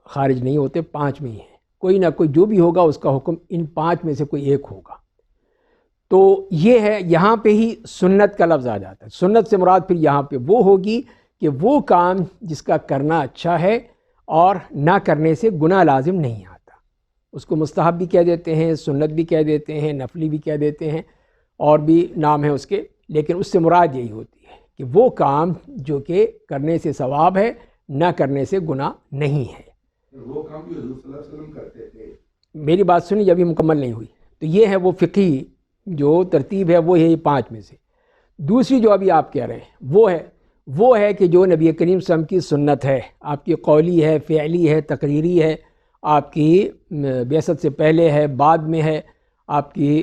خارج نہیں ہوتے, 5 میں ہی ہیں. کوئی نہ کوئی جو بھی ہوگا اس کا حکم ان 5 میں سے کوئی ایک ہوگا. تو یہ ہے یہاں پہ ہی سنت کا لفظ آ جاتا ہے. سنت سے مراد پھر یہاں پہ وہ ہوگی کہ وہ کام جس کا کرنا اچھا ہے اور نہ کرنے سے گناہ لازم نہیں آتا. اس کو مستحب بھی کہہ دیتے ہیں، سنت بھی کہہ دیتے ہیں، نفلی بھی کہہ دیتے ہیں، اور بھی نام ہیں اس کے، لیکن اس سے مراد یہی ہوتی ہے کہ وہ کام جو کہ کرنے سے ثواب ہے، نہ کرنے سے گناہ نہیں ہے۔ وہ کام بھی حضور صلی اللہ علیہ وسلم کرتے تھے۔ میری بات سنی، ابھی مکمل نہیں ہوئی۔ تو یہ ہے وہ فقہی جو ترتیب ہے، وہ ہے یہ 5 میں سے۔ دوسری جو ابھی آپ کہہ رہے ہیں وہ ہے کہ جو نبی کریم صلی اللہ علیہ وسلم کی سنت ہے، آپ کی قولی ہے، فعلی ہے، تقریری ہے، آپ کی بعثت سے پہلے ہے، بعد میں ہے، آپ کی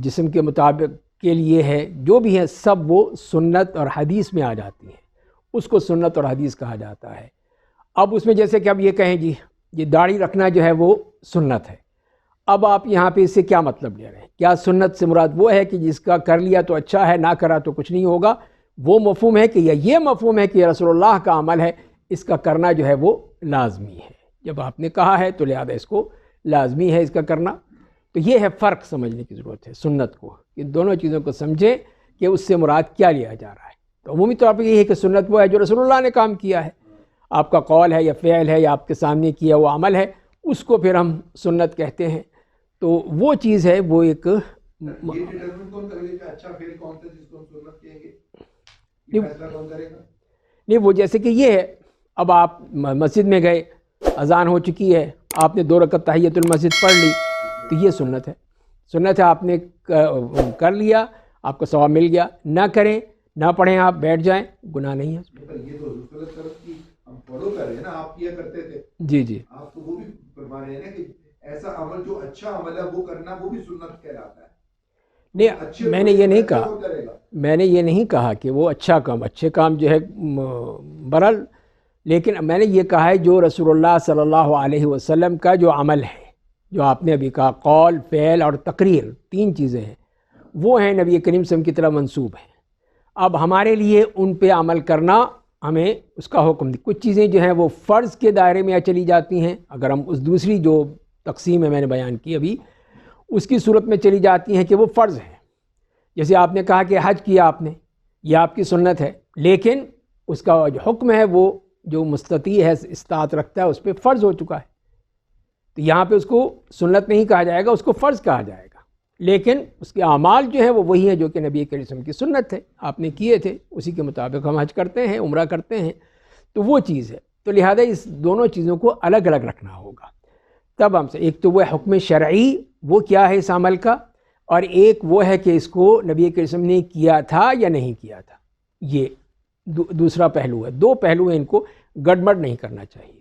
جسم کے مطابق کے لیے ہے، جو بھی ہے سب وہ سنت اور حدیث میں آ جاتی ہیں، اس کو سنت اور حدیث کہا جاتا ہے۔ اب اس میں جیسے کہ اب یہ کہیں جی یہ داڑھی رکھنا جو ہے وہ سنت ہے، اب آپ یہاں پہ اس سے کیا مطلب لے رہے ہیں؟ کیا سنت سے مراد وہ ہے کہ جس کا کر لیا تو اچھا ہے، نہ کرا تو کچھ نہیں ہوگا، وہ مفہوم ہے کہ یہ مفہوم ہے کہ یہ رسول اللہ کا عمل ہے، اس کا کرنا جو ہے وہ لازمی ہے؟ جب آپ نے کہا ہے تو لہذا اس کو لازمی ہے اس کا کرنا۔ تو یہ ہے فرق، سمجھنے کی ضرورت ہے سنت کو، ان دونوں چیزوں کو سمجھیں کہ اس سے مراد کیا لیا جا رہا ہے۔ تو عمومی طور پر یہ ہے کہ سنت وہ ہے جو رسول اللہ نے کام کیا ہے، آپ کا قول ہے یا فعل ہے یا آپ کے سامنے کیا وہ عمل ہے، اس کو پھر ہم سنت کہتے ہیں۔ تو وہ چیز ہے، وہ ایک یہ ڈیٹرمن کون کرے گا کہ اچھا فعل کون سا جس کو ہم سنت کہیں گے؟ یہ فیصلہ کون کرے گا؟ نہیں، وہ جیسے کہ یہ ہے، اب آپ مسجد میں گئے، اذان ہو چکی ہے، آپ نے 2 رکعت تحیۃ المسجد پڑھ لی، تو یہ سنت ہے، سنت ہے، آپ نے کر لیا، آپ کو ثواب مل گیا۔ نہ کریں، نہ پڑھیں، آپ بیٹھ جائیں، گناہ نہیں ہے۔ پر یہ تو حضور صلی اللہ علیہ وسلم کی ہم فالو کر رہے ہیں نا، آپ کیا کرتے تھے، جی جی، آپ تو وہ بھی فرما رہے ہیں نا کہ ایسا عمل جو اچھا عمل ہے وہ کرنا، وہ بھی سنت کہلاتا ہے۔ نہیں، میں نے یہ نہیں کہا، میں نے یہ نہیں کہا کہ وہ اچھے کام جو ہے برل، لیکن میں نے یہ کہا ہے جو رسول اللہ صلی اللہ علیہ وسلم کا جو عمل ہے، جو آپ نے ابھی کہا، قول، فعل اور تقریر، 3 چیزیں ہیں، وہ ہیں نبی کریم صلی اللہ علیہ وسلم کی طرف منسوب ہیں۔ اب ہمارے لیے ان پہ عمل کرنا، ہمیں اس کا حکم دی۔ کچھ چیزیں جو ہیں وہ فرض کے دائرے میں چلی جاتی ہیں، اگر ہم اس دوسری جو تقسیم ہے میں نے بیان کی ابھی، اس کی صورت میں چلی جاتی ہیں کہ وہ فرض ہیں۔ جیسے آپ نے کہا کہ حج کیا آپ نے، یہ آپ کی سنت ہے، لیکن اس کا جو حکم ہے وہ جو مستطیع ہے، استطاعت رکھتا ہے، اس پہ فرض ہو چکا ہے، تو یہاں پہ اس کو سنت نہیں کہا جائے گا، اس کو فرض کہا جائے گا، لیکن اس کے اعمال جو ہیں وہ وہی ہیں جو کہ نبی کریم صلی اللہ علیہ وسلم کی سنت ہے، آپ نے کیے تھے، اسی کے مطابق ہم حج کرتے ہیں، عمرہ کرتے ہیں، تو وہ چیز ہے۔ تو لہذا اس دونوں چیزوں کو الگ الگ رکھنا ہوگا، تب ہم سے ایک تو وہ حکم شرعی، وہ کیا ہے اس عمل کا، اور ایک وہ ہے کہ اس کو نبی کریم صلی اللہ علیہ وسلم نے کیا تھا یا نہیں کیا تھا، یہ دوسرا پہلو ہے۔ 2 پہلو ہیں، ان کو گڑبڑ نہیں کرنا چاہیے۔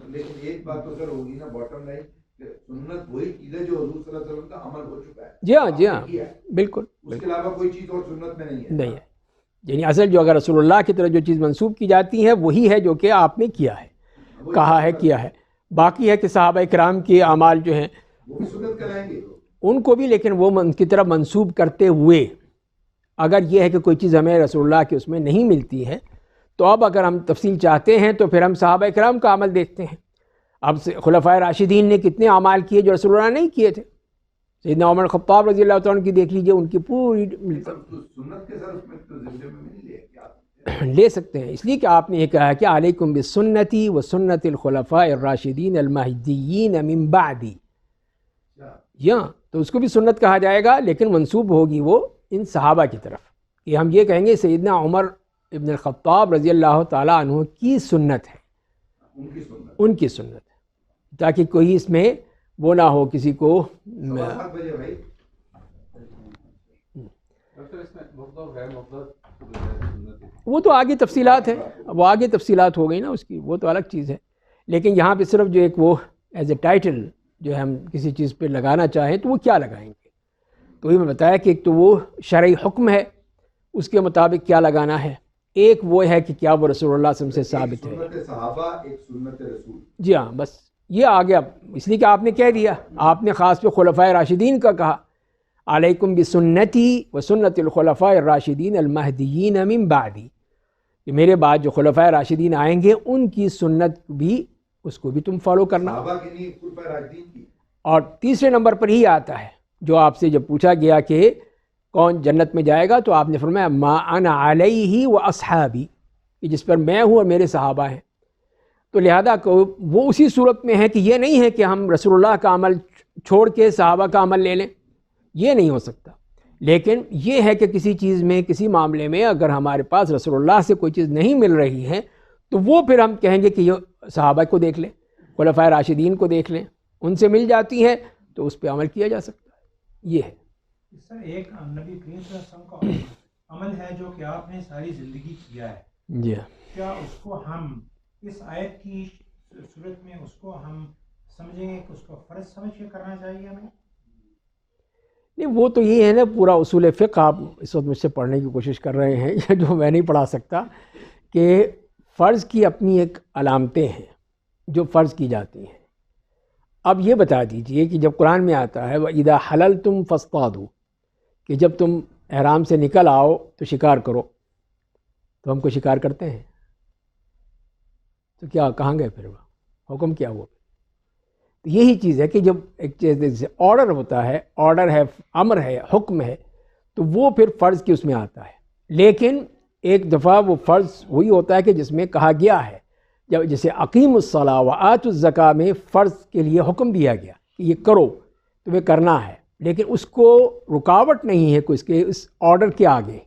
لیکن ایک بات تو سر ہوگی نا، باٹم لائن، کہ سنت وہی چیز ہے جو حضور صلی اللہ علیہ وسلم کا عمل ہو چکا ہے۔ جی ہاں، جی ہاں، بالکل، اس کے علاوہ کوئی چیز اور سنت میں نہیں ہے۔ نہیں ہے، یعنی اصل جو اگر رسول اللہ کی طرف جو چیز منسوب کی جاتی ہے وہی ہے جو کہ آپ نے کیا ہے، کہا ہے، کیا ہے۔ باقی ہے کہ صحابہ کرام کے اعمال جو ہیں وہ بھی سنت کہلائیں گے ان کو بھی، لیکن وہ ان کی طرف منسوب کرتے ہوئے، اگر یہ ہے کہ کوئی چیز ہمیں رسول اللہ کے اس میں نہیں ملتی ہے، تو اب اگر ہم تفصیل چاہتے ہیں تو پھر ہم صحابہ کرام کا عمل دیکھتے ہیں۔ اب خلفائے راشدین نے کتنے اعمال کیے جو رسول اللہ نہیں کیے تھے، سیدنا عمر خطاب رضی اللہ تعالیٰ عنہ کی دیکھ لیجئے، ان کی پوری سنت کے سر اس میں تو ذمہ میں نہیں لے کیا لے سکتے ہیں، اس لیے کہ آپ نے یہ کہا کہ علیکم بسنتی و سنت الخلفاء الراشدین المہدیین من بعدی، یا تو اس کو بھی سنت کہا جائے گا، لیکن منسوب ہوگی وہ ان صحابہ کی طرف، کہ ہم یہ کہیں گے سیدنا عمر ابن الخطاب رضی اللہ تعالیٰ عنہ کی سنت ہے، ان کی سنت ہے، تاکہ کوئی اس میں وہ نہ ہو کسی کو۔ وہ تو آگے تفصیلات ہیں، وہ آگے تفصیلات ہو گئی نا اس کی، وہ تو الگ چیز ہے، لیکن یہاں پہ صرف جو ایک وہ ایز اے ٹائٹل جو ہم کسی چیز پہ لگانا چاہیں تو وہ کیا لگائیں گے، تو یہ میں بتایا کہ ایک تو وہ شرعی حکم ہے، اس کے مطابق کیا لگانا ہے، ایک وہ ہے کہ کیا وہ رسول اللہ صلی اللہ علیہ وسلم سے ثابت ہے۔ سنت صحابہ، ایک سنت رسول۔ جی ہاں، بس یہ آ گیا، اس لیے کہ آپ نے کہہ دیا، آپ نے خاص پہ خلفائے راشدین کا کہا، علیکم بسنتی و سنت الخلفاء الراشدین المہدیین من بعدی، کہ میرے بعد جو خلفائے راشدین آئیں گے ان کی سنت بھی، اس کو بھی تم فالو کرنا۔ صحابہ کی نہیں، خلفائے راشدین کی۔ اور تیسرے نمبر پر ہی آتا ہے جو آپ سے جب پوچھا گیا کہ کون جنت میں جائے گا، تو آپ نے فرمایا ما انا علیہ و اصحابی، کہ جس پر میں ہوں اور میرے صحابہ ہیں۔ تو لہذا وہ اسی صورت میں ہے کہ یہ نہیں ہے کہ ہم رسول اللہ کا عمل چھوڑ کے صحابہ کا عمل لے لیں، یہ نہیں ہو سکتا. لیکن یہ ہے کہ کسی چیز میں، کسی معاملے میں اگر ہمارے پاس رسول اللہ سے کوئی چیز نہیں مل رہی ہے تو وہ پھر ہم کہیں گے کہ یہ صحابہ کو دیکھ لیں، خلفائے راشدین کو دیکھ لیں، ان سے مل جاتی ہے تو اس پہ عمل کیا جا سکتا ہے. یہ ہے سر ایک نبی کریم صلی اللہ علیہ وسلم کا عمل ہے جو کہ آپ نے ساری زندگی کیا ہے، جی. کیا اس کو ہم اس آیت کی صورت میں اس کو ہم سمجھیں گے کہ اس کو فرض سمجھ کے کرنا چاہیے ہمیں؟ نہیں، وہ تو یہ ہے نا، پورا اصول فقہ آپ اس وقت مجھ سے پڑھنے کی کوشش کر رہے ہیں جو میں نہیں پڑھا سکتا، کہ فرض کی اپنی ایک علامتیں ہیں جو فرض کی جاتی ہیں. اب یہ بتا دیجئے کہ جب قرآن میں آتا ہے وَإِذَا حَلَلْتُمْ فَاصْطَادُوا، کہ جب تم احرام سے نکل آؤ تو شکار کرو، تو ہم کو شکار کرتے ہیں تو کیا کہاں گئے پھر وہ حکم کیا ہوا؟ تو یہی چیز ہے کہ جب ایک چیز آرڈر ہوتا ہے، آرڈر ہے، امر ہے، حکم ہے، تو وہ پھر فرض کی اس میں آتا ہے. لیکن ایک دفعہ وہ فرض وہی ہوتا ہے کہ جس میں کہا گیا ہے، جب جیسے اقیم الصلاۃ وآتوا الزکاۃ میں فرض کے لیے حکم دیا گیا کہ یہ کرو، تمہیں کرنا ہے، لیکن اس کو رکاوٹ نہیں ہے کوئی اس آرڈر کے آگے.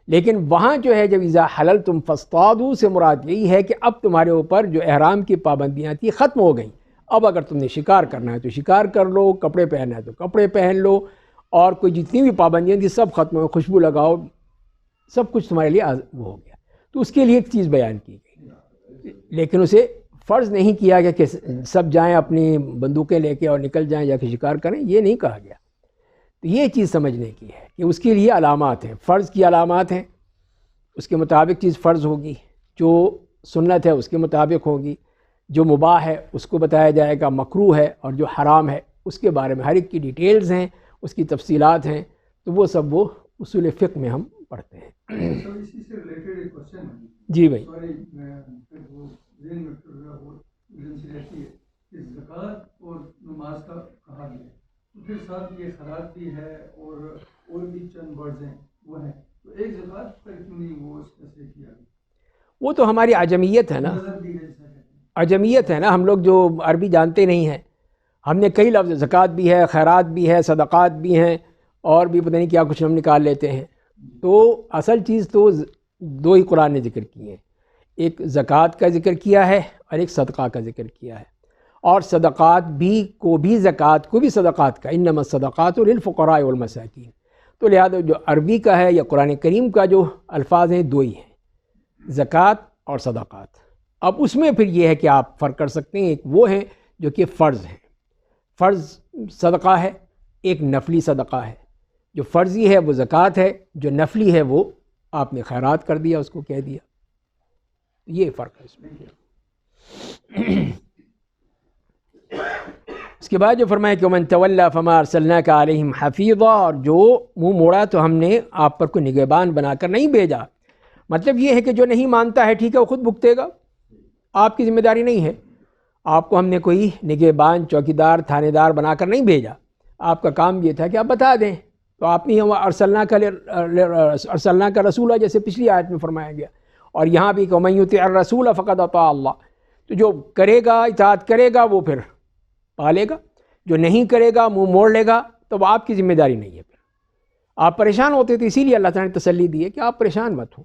لیکن وہاں جو ہے جب اذا حللتم فاصطادوا سے مراد یہی ہے کہ اب تمہارے اوپر جو احرام کی پابندیاں تھیں ختم ہو گئیں. اب اگر تم نے شکار کرنا ہے تو شکار کر لو، کپڑے پہننا ہے تو کپڑے پہن لو، اور کوئی جتنی بھی پابندیاں تھیں سب ختم ہو، خوشبو لگاؤ، سب کچھ تمہارے لیے وہ ہو گیا. تو اس کے لیے ایک چیز بیان کی گئی، لیکن اسے فرض نہیں کیا گیا کہ سب جائیں اپنی بندوقیں لے کے اور نکل جائیں جا کے شکار کریں، یہ نہیں کہا گیا. تو یہ چیز سمجھنے کی ہے کہ اس کے لیے علامات ہیں، فرض کی علامات ہیں، اس کے مطابق چیز فرض ہوگی، جو سنت ہے اس کے مطابق ہوگی، جو مباح ہے اس کو بتایا جائے گا، مکروہ ہے، اور جو حرام ہے اس کے بارے میں ہر ایک کی ڈیٹیلز ہیں، اس کی تفصیلات ہیں. تو وہ سب وہ اصول فقہ میں ہم پڑھتے ہیں. اسی سے ریلیٹڈ ایک کوشچن ہے. جی بھائی. سوری میں وہ ذہن میں رہتی ہے کہ زکوٰۃ اور نماز کا کہا گیا ہے، تو پھر ساتھ یہ خیرات بھی ہے اور بھی چند ورڈز ہیں وہ ہیں، تو ایک زکوٰۃ پر کیوں نہیں وہ اس طرح سے کیا گیا؟ وہ تو ہماری عجمیت ہے نا، نظر دی ہے جیسا کہتے ہیں. عجمیت ہے نا، ہم لوگ جو عربی جانتے نہیں ہیں، ہم نے کئی لفظ زکوٰۃ بھی ہے، خیرات بھی ہے، صدقات بھی ہیں، اور بھی پتہ نہیں کیا کچھ ہم نکال لیتے ہیں. تو اصل چیز تو دو ہی قرآن نے ذکر کی ہے، ایک زکوٰۃ کا ذکر کیا ہے اور ایک صدقہ کا ذکر کیا ہے. اور صدقات بھی زکوٰۃ کو بھی صدقات کا، انما الصدقات للفقراء والمساکین. تو لہذا جو عربی کا ہے یا قرآن کریم کا جو الفاظ ہیں دو ہی ہیں، زکوٰۃ اور صدقات. اب اس میں پھر یہ ہے کہ آپ فرق کر سکتے ہیں، ایک وہ ہیں جو کہ فرض ہیں، فرض صدقہ ہے، ایک نفلی صدقہ ہے. جو فرضی ہے وہ زکوٰۃ ہے، جو نفلی ہے وہ آپ نے خیرات کر دیا، اس کو کہہ دیا. یہ فرق ہے اس میں. اس کے بعد جو فرمایا کہ ومن تولی فما ارسلناک علیہم حفیظا، اور جو منہ موڑا تو ہم نے آپ پر کوئی نگہبان بنا کر نہیں بھیجا. مطلب یہ ہے کہ جو نہیں مانتا ہے ٹھیک ہے وہ خود بھگتے گا، آپ کی ذمہ داری نہیں ہے. آپ کو ہم نے کوئی نگہبان، چوکیدار، تھانے دار بنا کر نہیں بھیجا. آپ کا کام یہ تھا کہ آپ بتا دیں. تو آپ نے ارسلنا کا رسولہ جیسے پچھلی آیت میں فرمایا گیا، اور یہاں بھی کہ ومن یطع الرسول فقد اطاع اللہ. تو جو کرے گا، اطاعت کرے گا، وہ پھر پالے گا، جو نہیں کرے گا، منہ موڑ لے گا، تو وہ آپ کی ذمہ داری نہیں ہے. پھر آپ پریشان ہوتے تھے، اسی لیے اللہ تعالیٰ نے تسلی دی ہے کہ آپ پریشان مت ہو.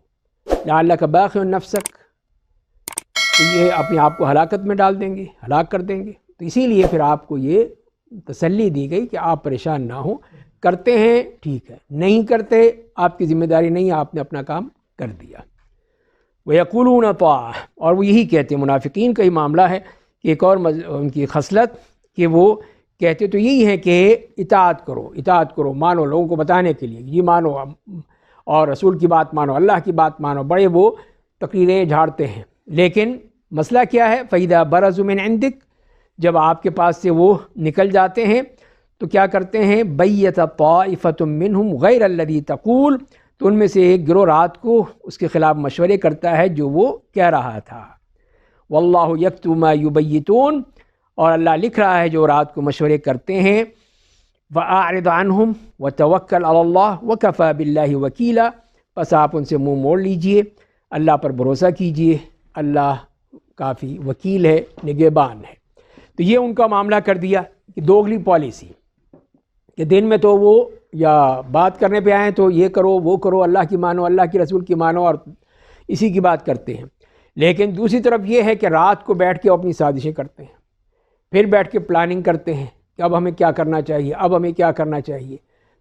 لعلک باخع نفسک، تو یہ اپنے آپ کو ہلاکت میں ڈال دیں گے، ہلاک کر دیں گے. تو اسی لیے پھر آپ کو یہ تسلی دی گئی کہ آپ پریشان نہ ہوں. کرتے ہیں ٹھیک ہے، نہیں کرتے آپ کی ذمہ داری نہیں، آپ نے اپنا کام کر دیا. وَيَقُولُونَ طَاعَةٌ، اور وہ یہی کہتے ہیں، منافقین کا ہی معاملہ ہے کہ ایک اور ان کی خصلت کہ وہ کہتے تو یہی ہے کہ اطاعت کرو، اطاعت کرو، مانو، لوگوں کو بتانے کے لیے یہ مانو، اور رسول کی بات مانو، اللہ کی بات مانو. بڑے وہ تقریریں جھاڑتے ہیں. لیکن مسئلہ کیا ہے؟ فَإِذَا بَرَزُوا مِنْ عِنْدِكَ، جب آپ کے پاس سے وہ نکل جاتے ہیں تو کیا کرتے ہیں؟ بَيَّتَ طَائِفَةٌ مِّنْهُمْ غَيْرَ الَّذِي تَقُولُ، تو ان میں سے ایک گروہ رات کو اس کے خلاف مشورے کرتا ہے جو وہ کہہ رہا تھا. وَاللَّهُ يَكْتُبُ مَا يُبَيِّتُونَ، اور اللہ لکھ رہا ہے جو رات کو مشورے کرتے ہیں. وَأَعْرِضْ عَنْهُمْ وَتَوَكَّلْ عَلَى اللَّهِ وَكَفَى بِاللَّهِ وَكِيلًا، پس آپ ان سے منہ موڑ لیجئے، اللہ پر بھروسہ کیجئے، اللہ کافی وکیل ہے، نگہبان ہے. تو یہ ان کا معاملہ کر دیا کہ دوگلی پالیسی کہ دن میں تو وہ یا بات کرنے پہ آئیں تو یہ کرو وہ کرو، اللہ کی مانو، اللہ کی رسول کی مانو، اور اسی کی بات کرتے ہیں. لیکن دوسری طرف یہ ہے کہ رات کو بیٹھ کے اپنی سازشیں کرتے ہیں، پھر بیٹھ کے پلاننگ کرتے ہیں کہ اب ہمیں کیا کرنا چاہیے، اب ہمیں کیا کرنا چاہیے.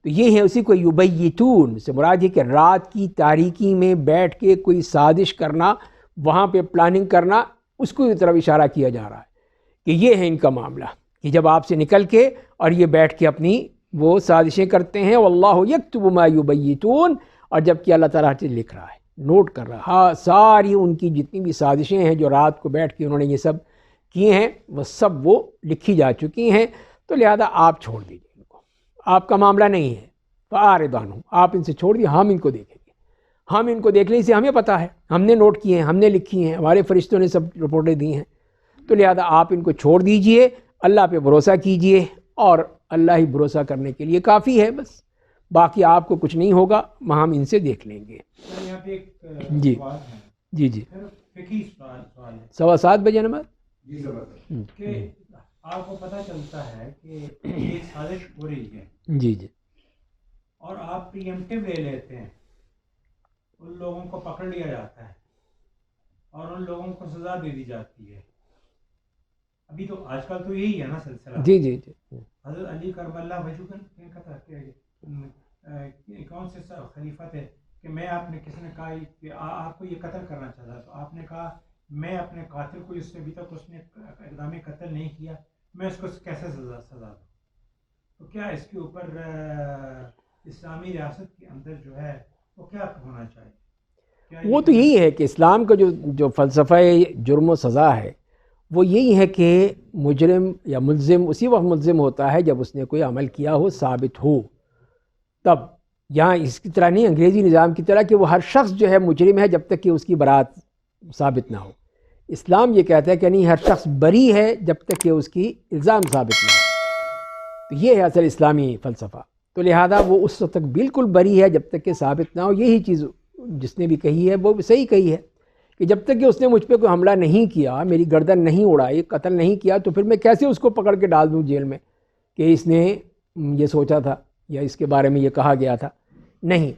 تو یہ ہے اسی کو یبیتون سے مراد یہ کہ رات کی تاریکی میں بیٹھ کے کوئی سازش کرنا، وہاں پہ پلاننگ کرنا، اس کو طرف اشارہ کیا جا رہا ہے کہ یہ ہے ان کا معاملہ کہ جب آپ سے نکل کے اور یہ بیٹھ کے اپنی وہ سازشیں کرتے ہیں. واللہ یکتب ما یبیتون، اور جب کہ اللہ تعالیٰ ہر چیز لکھ رہا ہے، نوٹ کر رہا ہے. ہاں ساری ان کی جتنی بھی سازشیں ہیں جو رات کو بیٹھ کے انہوں نے یہ سب کیے ہیں وہ سب وہ لکھی جا چکی ہیں. تو لہذا آپ چھوڑ دیجیے ان کو، آپ کا معاملہ نہیں ہے. فاعرض عنہم، آپ ان سے چھوڑ دیے، ہم ان کو دیکھیں گے. ہم ان کو دیکھ لیں، اسے ہمیں پتہ ہے، ہم نے نوٹ کیے ہیں، ہم نے لکھی ہیں، ہمارے فرشتوں نے سب رپورٹیں دی ہیں. تو لہذا آپ ان کو چھوڑ دیجئے، اللہ پہ بھروسہ کیجئے، اور اللہ ہی بھروسہ کرنے کے لیے کافی ہے. بس باقی آپ کو کچھ نہیں ہوگا، ہم ان سے دیکھ لیں گے. یہاں پہ ایک جی سوال ہے، جی جی فقہی سوال ہے 7:15 بجے نماز. جی زبردست. کہ آپ کو پتہ چلتا ہے کہ ایک سازش ہو رہی ہے جی جی اور آپ پریمپٹیو لے لیتے ہیں، ان لوگوں کو پکڑ لیا جاتا ہے اور ان لوگوں کو سزا دے دی جاتی ہے. ابھی تو آج کل تو یہی ہے نا سلسلہ. جی جی جی حضرت علی کرم اللہ وجہ کون سے خلیفہ تھے کہ میں آپ نے کسی نے کہا کہ آپ کو یہ قتل کرنا چاہتا، تو آپ نے کہا میں اپنے قاتل کو جس سے ابھی تک اس نے اقدام قتل نہیں کیا، میں اس کو کیسے سزا دوں. تو کیا اس کے اوپر اسلامی ریاست کے اندر جو ہے وہ کیا ہونا چاہیے؟ وہ تو یہی ہے کہ اسلام کا جو فلسفہ جرم و سزا ہے وہ یہی ہے کہ مجرم یا ملزم اسی وقت ملزم ہوتا ہے جب اس نے کوئی عمل کیا ہو، ثابت ہو. تب یہاں اس کی طرح نہیں، انگریزی نظام کی طرح کہ وہ ہر شخص جو ہے مجرم ہے جب تک کہ اس کی برات ثابت نہ ہو. اسلام یہ کہتا ہے کہ نہیں، ہر شخص بری ہے جب تک کہ اس کی الزام ثابت نہ ہو. تو یہ ہے اصل اسلامی فلسفہ. تو لہذا وہ اس وقت تک بالکل بری ہے جب تک کہ ثابت نہ ہو. یہی چیز جس نے بھی کہی ہے وہ صحیح کہی ہے کہ جب تک کہ اس نے مجھ پہ کوئی حملہ نہیں کیا، میری گردن نہیں اڑائی، قتل نہیں کیا، تو پھر میں کیسے اس کو پکڑ کے ڈال دوں جیل میں کہ اس نے یہ سوچا تھا یا اس کے بارے میں یہ کہا گیا تھا. نہیں.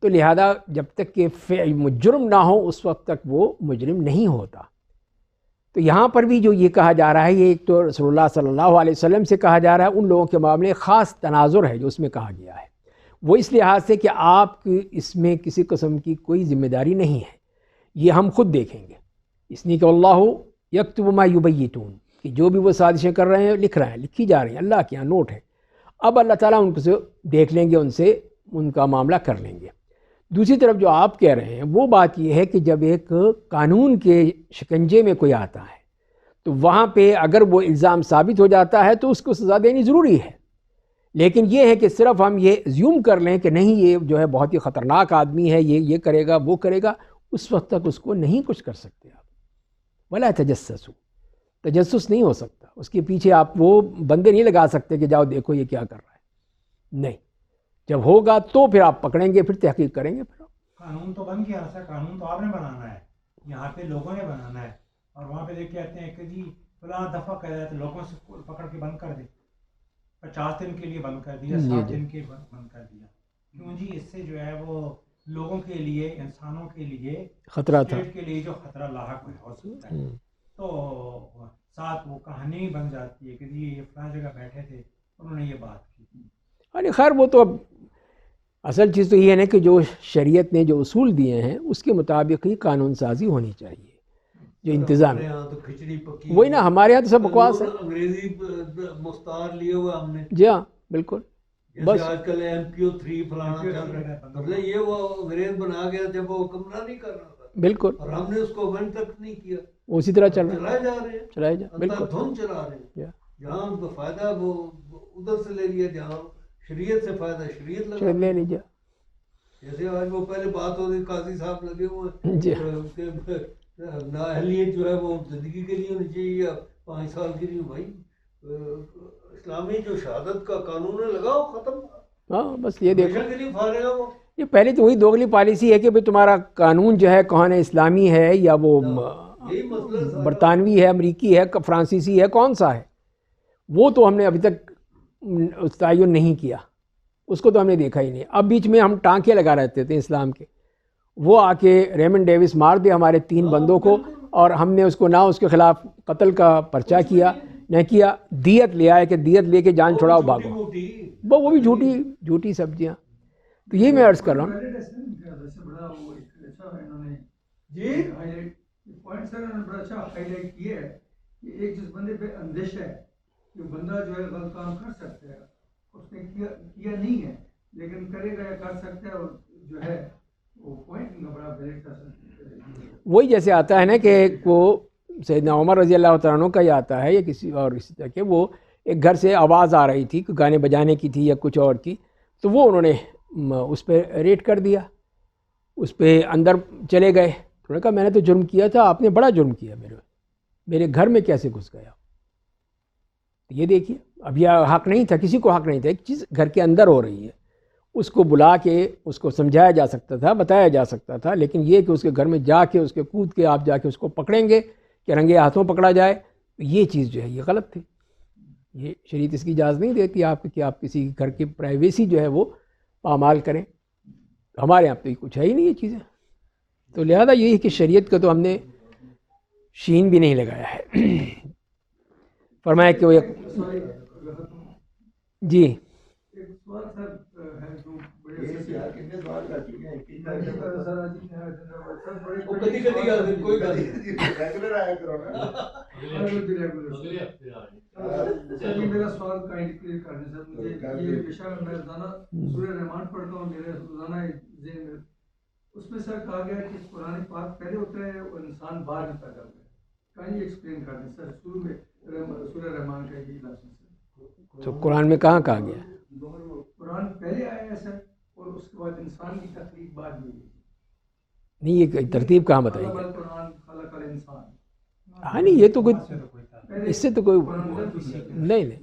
تو لہذا جب تک کہ جرم نہ ہو اس وقت تک وہ مجرم نہیں ہوتا. تو یہاں پر بھی جو یہ کہا جا رہا ہے، یہ ایک تو رسول اللہ صلی اللہ علیہ وسلم سے کہا جا رہا ہے، ان لوگوں کے معاملے خاص تناظر ہے جو اس میں کہا گیا ہے. وہ اس لحاظ سے کہ آپ کی اس میں کسی قسم کی کوئی ذمہ داری نہیں ہے، یہ ہم خود دیکھیں گے. اس لیے کہ اللہ یکتب ما یبیتون، کہ جو بھی وہ سازشیں کر رہے ہیں لکھ رہے ہیں، لکھی جا رہی ہیں، اللہ کے یہاں نوٹ ہے. اب اللہ تعالیٰ ان کو سے دیکھ لیں گے، ان سے ان کا معاملہ کر لیں گے. دوسری طرف جو آپ کہہ رہے ہیں وہ بات یہ ہے کہ جب ایک قانون کے شکنجے میں کوئی آتا ہے تو وہاں پہ اگر وہ الزام ثابت ہو جاتا ہے تو اس کو سزا دینی ضروری ہے. لیکن یہ ہے کہ صرف ہم یہ زیوم کر لیں کہ نہیں یہ جو ہے بہت ہی خطرناک آدمی ہے، یہ کرے گا وہ کرے گا، اس وقت تک اس کو نہیں کچھ کر سکتے آپ. ولا تجسسوا، تجسس نہیں ہو سکتا، اس کے پیچھے آپ وہ بندے نہیں لگا سکتے کہ جاؤ دیکھو یہ کیا کر رہا ہے. نہیں، جب ہوگا تو پھر آپ پکڑیں گے، پھر تحقیق کریں گے. پھر قانون تو بن گیا سر، قانون تو آپ نے بنانا ہے، یہاں پہ لوگوں نے بنانا ہے. اور وہاں پہ دیکھ کے آتے ہیں کہ جی فلاں دفعہ کہہ رہے تھے لوگوں سے پکڑ کے بند کر دیں، 50 دن کے لیے بند کر دیا، 60 دن کے بند کر دیا. کیوں جی؟ اس سے جو ہے وہ لوگوں کے لیے، انسانوں کے لیے خطرہ تھا، کے لیے جو خطرہ لاحق ہو سکتا ہے. تو ساتھ وہ کہانی بن جاتی ہے کہ جی یہ فلاں جگہ بیٹھے تھے انہوں نے یہ بات کی. ارے خیر وہ تو اب اصل چیز تو یہ ہے نا کہ جو شریعت نے جو اصول دیے ہیں اس کے مطابق ہی قانون سازی ہونی چاہیے، جو انتظام ہے. ہمارے یہاں تو کھچڑی پکی، وہی نا، ہمارے یہاں تو سب بکواس ہے. انگریزی مختار لیے ہوئے ہم نے، جی ہاں بالکل. جیسے آج کل MQ3 فلانا چل رہا ہے، مطلب یہ وہ انگریز بنا گیا جب وہ حکمران نہیں کر رہا تھا، بالکل، اور ہم نے اس کو ون تک نہیں کیا، اسی طرح چل رہا چلائے جا رہے ہیں، ہے، چلائے جا بالکل. دھن چلا رہے ہیں. جہاں ان کو فائدہ وہ ادھر سے لے لیا، جہاں شریعت سے فائدہ شریعت لگا لے لیجیے. جیسے آج وہ پہلے بات ہوتی قاضی صاحب لگے ہوئے جی نااہلیت جو ہے وہ زندگی کے لیے ہونی چاہیے یا 5 سال کے لیے. بھائی اسلامی جو شہادت کا قانون ہے لگاؤ، ختم. ہاں بس یہ دیکھو، ہمیشہ کے لیے فارغ ہے وہ. یہ پہلے تو وہی دوگلی پالیسی ہے کہ بھئی تمہارا قانون جو ہے کون ہے، اسلامی ہے یا وہ برطانوی ہے, امریکی ہے, فرانسیسی ہے, کون سا ہے, وہ تو ہم نے ابھی تک تعین نہیں کیا, اس کو تو ہم نے دیکھا ہی نہیں. اب بیچ میں ہم ٹانکے لگا رہتے تھے اسلام کے, وہ آ کے ریمنڈ ڈیوس مار دے ہمارے 3 بندوں کو, اور ہم نے اس کو نہ اس کے خلاف قتل کا پرچہ کیا نہ کیا, دیت لے آئے کہ دیت لے کے جان چھڑاؤ بھاگو, وہ بھی جھوٹی سبزیاں. تو یہ میں عرض کر رہا ہوں. پوائنٹ سر انہوں نے بڑا اچھا ہائی لائٹ کیا ہے کہ ایک جس بندے پہ اندیش ہے کہ بندہ جو ہے غلط کام کر سکتا ہے, اس نے کیا نہیں ہے لیکن کرے گا یا کر سکتا ہے, اور جو ہے وہ پوائنٹ ان کا بڑا ویلڈ تھا. وہی جیسے آتا ہے نا کہ وہ سیدنا عمر رضی اللہ تعالیٰ عنہ کا ہی آتا ہے یا کسی اور اسی طرح کے, وہ ایک گھر سے آواز آ رہی تھی, گانے بجانے کی تھی یا کچھ اور کی, تو وہ انہوں نے اس پہ ریڈ کر دیا, اس پہ اندر چلے گئے. انہوں نے کہا میں نے تو جرم کیا تھا, آپ نے بڑا جرم کیا, میرے گھر میں کیسے گھس گیا. یہ دیکھیے, اب یہ حق نہیں تھا, کسی کو حق نہیں تھا, ایک چیز گھر کے اندر ہو رہی ہے, اس کو بلا کے اس کو سمجھایا جا سکتا تھا, بتایا جا سکتا تھا, لیکن یہ کہ اس کے گھر میں جا کے اس کے کود کے آپ جا کے اس کو پکڑیں گے کہ رنگے ہاتھوں پکڑا جائے, یہ چیز جو ہے یہ غلط تھی. یہ شریعت اس کی اجازت نہیں دیتی آپ کہ آپ کسی گھر کی پرائیویسی جو ہے وہ پامال کریں. ہمارے یہاں تو کچھ ہے ہی نہیں یہ چیزیں, تو لہذا یہی کہ شریعت کا تو ہم نے شین بھی نہیں لگایا ہے. فرمایا کہ وہ جی ایک سوال سر ہے جو بڑے کتنے سوال کر چکے ہیں, میرا سوال کائنڈ کلیئر کرنے سر, مجھے یہ بشار میں روزانہ سورہ رحمان پڑھتا ہوں, میرے روزانہ ذہن میں اس میں سر کہا گیا کہ قرآن پاک پہلے ہوتا ہے اور انسان بعد میں پیدا ہوتا ہے. کہیں ایکسپلین کر دیں سر, شروع میں سورہ رحمان کا یہ لفظ تو قرآن میں کہاں کہا گیا؟ قرآن پہلے آیا ہے سر, اور اس کے بعد انسان کی تخلیق بعد میں ہوئی. نہیں, یہ ترتیب کہاں بتائی گئی؟ قرآن خلق الانسان. ہاں نہیں, یہ تو کوئی اس سے تو کوئی نہیں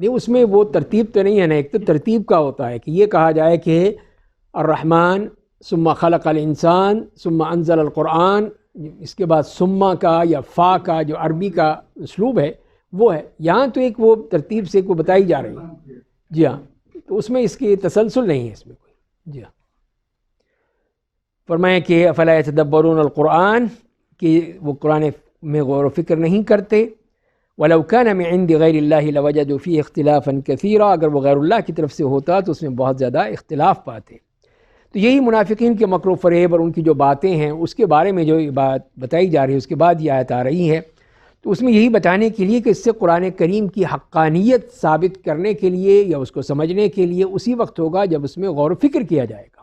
اس میں وہ ترتیب تو نہیں ہے نا. ایک تو ترتیب کا ہوتا ہے کہ یہ کہا جائے کہ الرحمن ثم خلق الانسان ثم انزل القرآن, اس کے بعد ثم کا یا فا کا جو عربی کا اسلوب ہے وہ ہے. یہاں تو ایک وہ ترتیب سے کو بتائی جا رہی ہے. جی ہاں, تو اس میں اس کی تسلسل نہیں ہے اس میں کوئی. جی ہاں, فرمایا کہ افلا یتدبرون القرآن, کہ وہ قرآن میں غور و فکر نہیں کرتے. ولو كان من عند غیر اللہ لوجدوا فیہ اختلافا کثیرا, اگر وہ غیر اللہ کی طرف سے ہوتا تو اس میں بہت زیادہ اختلاف پاتے. تو یہی منافقین کے مکر و فریب اور ان کی جو باتیں ہیں اس کے بارے میں جو بات بتائی جا رہی ہے, اس کے بعد یہ آیت آ رہی ہے, تو اس میں یہی بتانے کے لیے کہ اس سے قرآن کریم کی حقانیت ثابت کرنے کے لیے یا اس کو سمجھنے کے لیے اسی وقت ہوگا جب اس میں غور و فکر کیا جائے گا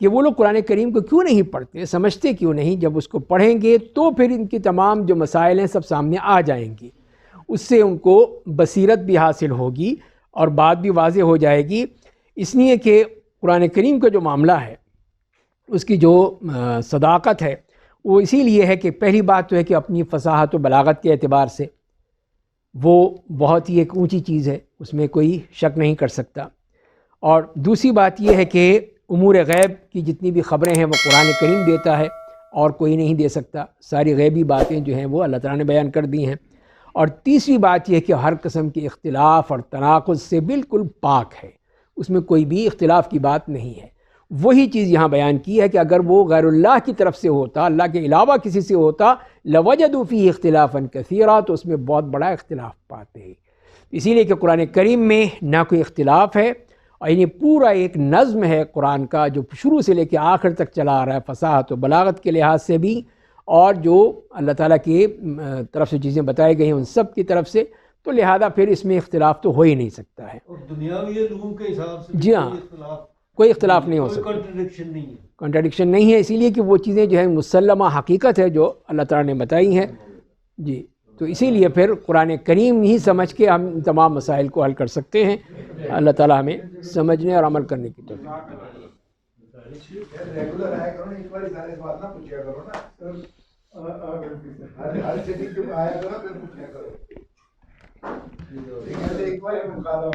کہ وہ لوگ قرآن کریم کو کیوں نہیں پڑھتے, سمجھتے کیوں نہیں. جب اس کو پڑھیں گے تو پھر ان کی تمام جو مسائل ہیں سب سامنے آ جائیں گی, اس سے ان کو بصیرت بھی حاصل ہوگی اور بات بھی واضح ہو جائے گی. اس لیے کہ قرآن کریم کا جو معاملہ ہے اس کی جو صداقت ہے وہ اسی لیے ہے کہ پہلی بات تو ہے کہ اپنی فصاحت و بلاغت کے اعتبار سے وہ بہت ہی ایک اونچی چیز ہے, اس میں کوئی شک نہیں کر سکتا. اور دوسری بات یہ ہے کہ امور غیب کی جتنی بھی خبریں ہیں وہ قرآن کریم دیتا ہے اور کوئی نہیں دے سکتا. ساری غیبی باتیں جو ہیں وہ اللہ تعالیٰ نے بیان کر دی ہیں. اور تیسری بات یہ ہے کہ ہر قسم کے اختلاف اور تناقض سے بالکل پاک ہے, اس میں کوئی بھی اختلاف کی بات نہیں ہے. وہی چیز یہاں بیان کی ہے کہ اگر وہ غیر اللہ کی طرف سے ہوتا, اللہ کے علاوہ کسی سے ہوتا, لوجدوا فیہ اختلافا کثیرا, تو اس میں بہت بڑا اختلاف پاتے ہیں. اسی لیے کہ قرآن کریم میں نہ کوئی اختلاف ہے, اور یعنی پورا ایک نظم ہے قرآن کا جو شروع سے لے کے آخر تک چلا آ رہا ہے, فصاحت و بلاغت کے لحاظ سے بھی اور جو اللہ تعالیٰ کی طرف سے چیزیں بتائی گئی ہیں ان سب کی طرف سے. تو لہذا پھر اس میں اختلاف تو ہو ہی نہیں سکتا ہے. اور دنیاوی علوم کے حساب سے جی ہاں, کوئی اختلاف نہیں ہو سکتا, کنٹراڈکشن نہیں ہے. اسی لیے کہ وہ چیزیں جو ہیں مسلمہ حقیقت ہے جو اللہ تعالیٰ نے بتائی ہیں. جی, تو اسی لیے پھر قرآن کریم ہی سمجھ کے ہم تمام مسائل کو حل کر سکتے ہیں. اللہ تعالیٰ ہمیں سمجھنے اور عمل کرنے کی توفیق. ریگولر آیا کرو نا, ایک بار سارے سوال نہ پوچھا کرو نا, ہر سیٹنگ پہ آیا کرو پھر پوچھا کرو. ایک بار مقابلہ